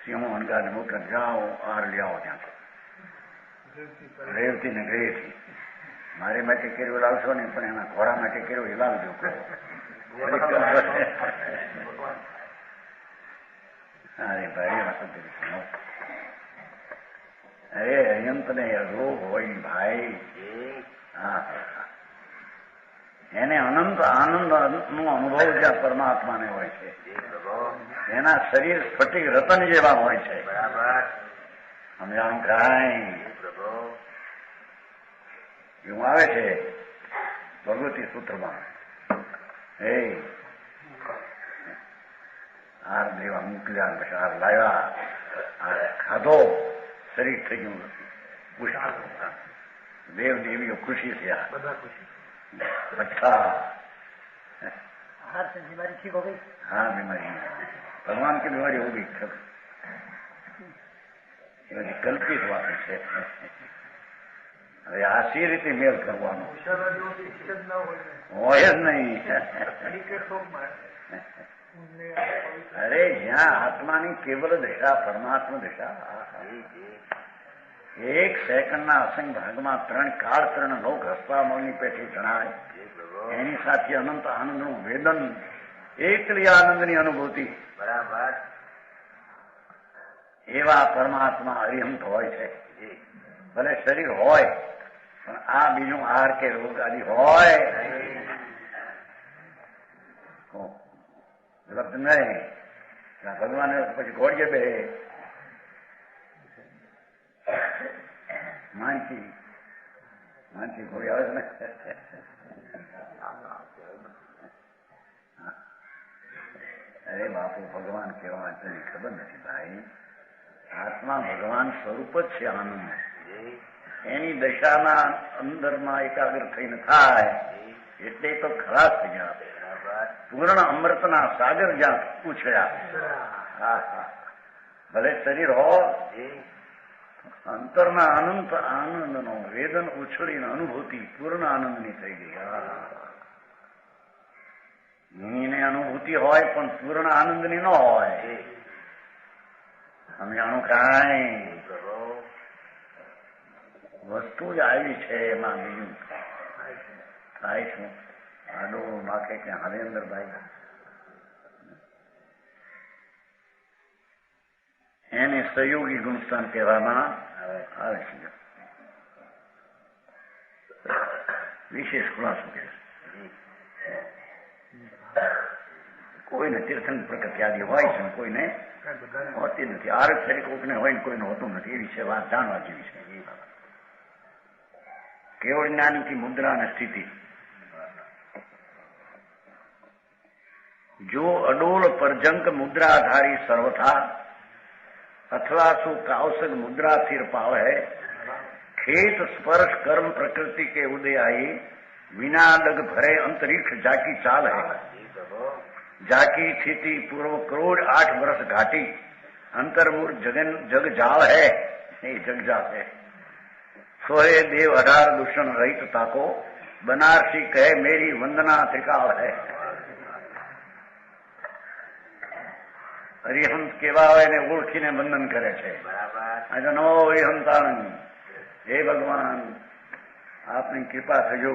સિંહો અણગાને મોકલા, જાઓ આહાર લ્યાવો ત્યાંથી રેવતી ને ગયેથી. મારી માટે કેરીઓ લાવશો ને પણ એના ઘોડા માટે કેરીઓ લાવજો. અરે ભાઈ વાત કરી સુનો. અરે અયંત ને રોગ હોય ભાઈ, હા એને અનંત આનંદ નો અનુભવ જ્યાં પરમાત્માને હોય છે, એના શરીર સ્ફટિક રતન જેવા હોય છે. બરાબર સમજાણું કાંઈ એવું આવે છે ભગવતી સૂત્રમાં. એ હાર દેવા મોકલ્યા, પછી હાર લાવ્યા, હાર ખાધો, શરીર થઈ ગયું ખુશ. દેવ દેવીઓ ખુશી થયા. अच्छा हार से बीमारी ठीक हो गई. हाँ बीमारी, भगवान की बीमारी हो गई. कल्पित बात છે. હવે આ સી રીતે મેળ કરવાનો હોય જ નહીં. અરે જ્યાં આત્માની કેવલ દિશા પરમાત્મા દિશા, એક સેકન્ડના અસંગ ભાગમાં 3 કાળ 3 લોક હસવા મોલની પેઠી જણાય, એની સાથે અનંત આનંદનું વેદન, એકલી આનંદની અનુભૂતિ. બરાબર એવા પરમાત્મા અરિહંત હોય છે. ભલે શરીર હોય પણ આ બીજું આહાર કે રોગ આદિ હોય લબ્ધ નહીં. ભગવાને પછી ઘોડીએ બે માનસી ઘોડી આવે છે ને. અરે બાપુ ભગવાન કેવા તેની ખબર નથી ભાઈ. આત્મા ભગવાન સ્વરૂપ જ છે આનંદ. એની દશાના અંદરમાં એકાગ્ર થઈને થાય એટલે તો ખલાસ થઈ ગયા. પૂર્ણ અમૃતના સાગર જ્યાં પૂછ્યા. હા હા ભલે શરીર હો, અંતરના અનંત આનંદનો વેદન ઉછળીને અનુભૂતિ પૂર્ણ આનંદની થઈ ગઈ. એને અનુભૂતિ હોય પણ પૂર્ણ આનંદની ન હોય. સમજાણું કાંઈ વસ્તુ જ આવી છે, એમાં બીજું થાય શું? આડો માખે ક્યાં હરેન્દ્રભાઈ એને સહયોગી ગુણસ્થાન કહેવામાં આવે છે. વિશેષ ખુલાસો કે કોઈને તીર્થન પ્રગતિ આદિ હોય છે, કોઈને હોતી નથી. આરત તરીકે કોઈને હોય ને કોઈને હોતું નથી. એ વિશે વાત જાણવા જેવી છે. કેવળ જ્ઞાનથી મુદ્રા અને સ્થિતિ. જો અડોલ પરજંક મુદ્રાધારી સર્વથા अथवा सु कावसग मुद्रा थिर पाव है, खेत स्पर्श कर्म प्रकृति के उदय आई, विना लग भरे अंतरिक्ष जाकी चाल है. जाकी स्थिति पूर्व करोड़ 8 वर्ष घाटी, अंतर्मूर जग जाल है, ये जग जाल है. सोहे देव 18 दूषण रहित ताको, बनारसी कहे मेरी वंदना त्रिकाल है. હરિહંત કેવા હોય એને ઓળખીને વંદન કરે છે. આજે નવો હરિહંતાનંદ, હે ભગવાન આપની કૃપા થજો,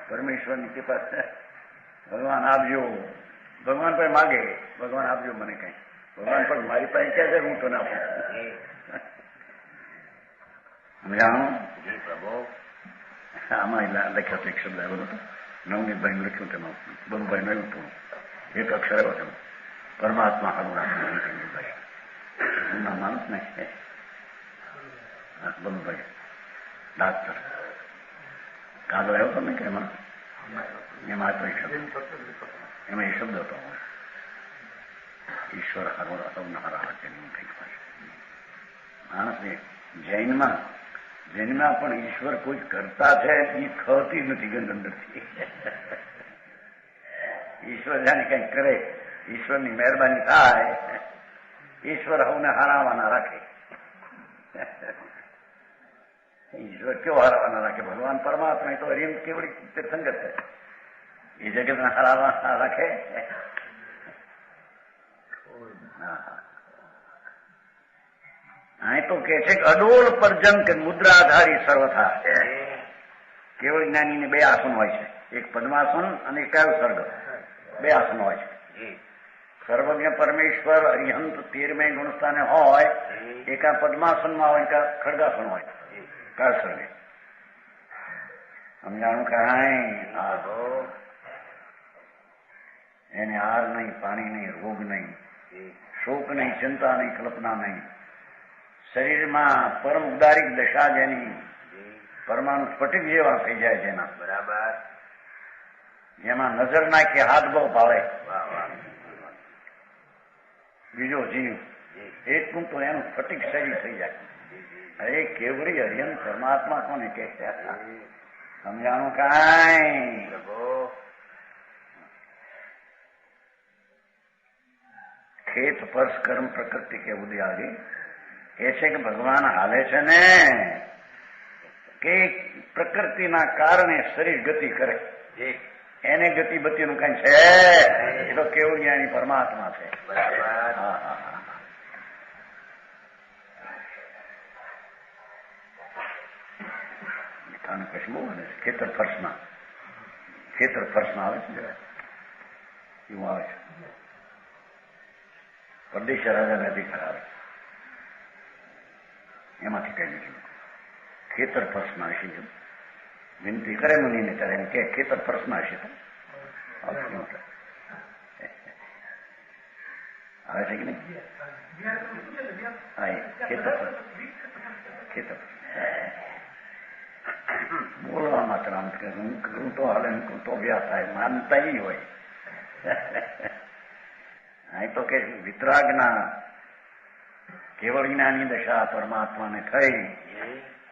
પરમેશ્વરની કૃપા છે, ભગવાન આપજો. ભગવાન પર માગે, ભગવાન આપજો મને કઈ. ભગવાન પણ મારી પાસે ક્યાં છે, હું તો ના આપું. સમજાણું? આમાં લખ્યો એક શબ્દ આવ્યો હતો, નવનીતભાઈ લખ્યું તેમાં બબુભાઈ નવ્યું હતું, એક અક્ષર આવ્યો હતો, પરમાત્મા હારું રાખવું. એમના માણસ ને બબુભાઈ ડાક્ટર કાગળ આવ્યો હતો ને કે એમાં એ શબ્દ, એમાં એ શબ્દ હતો, ઈશ્વર હારું સૌના હારા રાખે. માણસને જૈનમાં પણ ઈશ્વર કોઈ કરતા છે એ ખતી નથી ગંધ અંદરથી. ઈશ્વર જાણે કઈક કરે, ઈશ્વરની મહેરબાની થાય, ઈશ્વર હવને હારાવાના રાખે. ઈશ્વર કેવો હારાવાના રાખે? ભગવાન પરમાત્મા તો હરિમ કેવડી તીર્થંકર છે, એ જગતને હારાવાના રાખે. અહીં તો કે છે અડોળ પરજન કે મુદ્રાધારી સર્વથા. કેવળ જ્ઞાનીને 2 આસન હોય છે, એક પદ્માસન અને એક કયું સર્ગ, 2 આસન હોય છે. સર્વજ્ઞ પરમેશ્વર અરિહંત 13મેં ગુણસ્થાને હોય, એકા પદ્માસનમાં હોય, એકા ખડગાસન હોય, કાળસર્ગે સમજાણું કાંઈ એને હાર નહીં, પાણી નહીં, રોગ નહીં, શોક નહીં, ચિંતા નહીં, કલ્પના નહીં. શરીરમાં પરમ ઉદારિક દશા જેની, પરમાણુ સ્ફટિક જેવા થઈ જાય જેના, બરાબર, જેમાં નજર નાખી હાથ બહુ પાડે બીજો જીવ, એટલું તો એનું સ્ફટિક શરીર થઈ જાય. અરે કેવડી હરિયન પરમાત્મા કોને કહે છે? સમજાણું કાંઈ? ખેત સ્પર્શ કર્મ પ્રકૃતિ કેવું દે આગે એ છે કે ભગવાન હાલે છે ને કે પ્રકૃતિના કારણે શરીર ગતિ કરે, એને ગતિ બતિનું કઈ છે? એ તો કેવું જ્ઞાની પરમાત્મા છે. કશું બહુ બને ખેતર ફર્શના આવે છે, એવું આવે છે. પરદેશ રાજા નદી ખરાબ એમાંથી કઈ નથી. ખેતર ફર્શના હશે વિનંતી કરે મુનિને ત્યારે એમ કે ખેતર ફર્શના હશે તો આવે છે કે નહીં? હા, ખેતર બોલવા માત્ર આમ કે હું તો હાલે હું તો અભ્યાસ થાય માનતા હોય. અહીં તો કે વિતરાગના કેવળ જ્ઞાની દશા પરમાત્માને થઈ,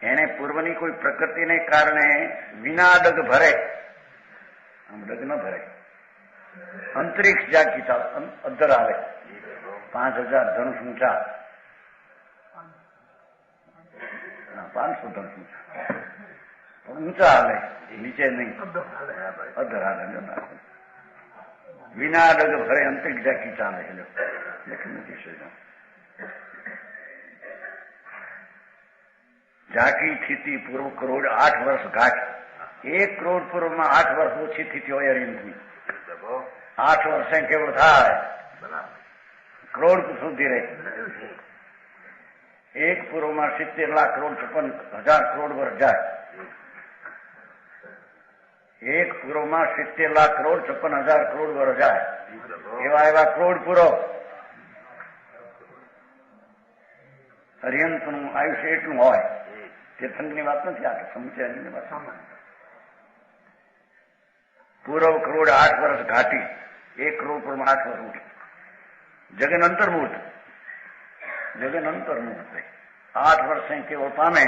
એને પૂર્વની કોઈ પ્રકૃતિને કારણે વિના ડગ ભરે, આમ ડગ ન ભરે, અંતરિક્ષ જાગી અદ્ધર આવે 5000 ધનુષ ઊંચા, 500 ધનુષ ઊંચા હાલે, નીચે નહીં, અદ્ધર હાલે, વિના ડગ ભરે અંતરિક્ષ જાગી ચાલે. ઝાંકી સ્થિતિ પૂર્વ કરોડ 8 વર્ષ ઘાટ, 1 કરોડ પૂર્વમાં 8 વર્ષ ઓછી સ્થિતિ હોય અરિહંતની. 8 વર્ષે કેવળ થાય કરોડ સુધી રહે. 1 પૂર્વમાં 70 લાખ કરોડ 56,000 કરોડ વર્ષ જાય. 1 પૂર્વમાં 70 લાખ કરોડ 56,000 કરોડ વર્ષ જાય. એવા કરોડ પૂરો અરિહંતનું આયુષ્ય એટલું હોય. તીર્થંકની વાત નથી, આ સમુચયની વાત. પૂર્વ કરોડ 8 વર્ષ ઘાટી, 1 કરોડ પૂર્વમાં 8 વર્ષ ઉઠે. જગન અંતર્મૂર્ત 8 વર્ષે કેવળ પામે,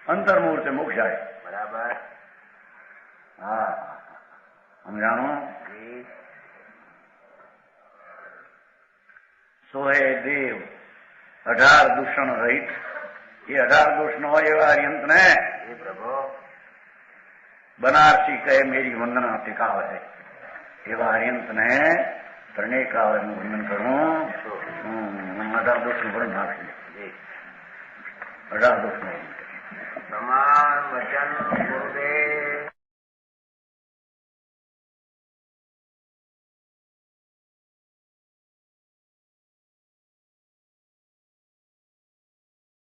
અંતર્મુહૂર્તે મોક્ષ જાય. બરાબર. હા, સમજાણો? સોહે દેવ 18 દૂષણ રહિત, એ 18 દોષ ન હોય એવા અરિહંત ને બનારસી કહે મેરી વંદના ટિકાવ है, એવા અરિહંત ને ત્રણેકાવરનું વંદન કરું. 18 દોષનું વરણ નાખી, 18 દોષનું વંદન. સમાન વચન ગુરુદેવ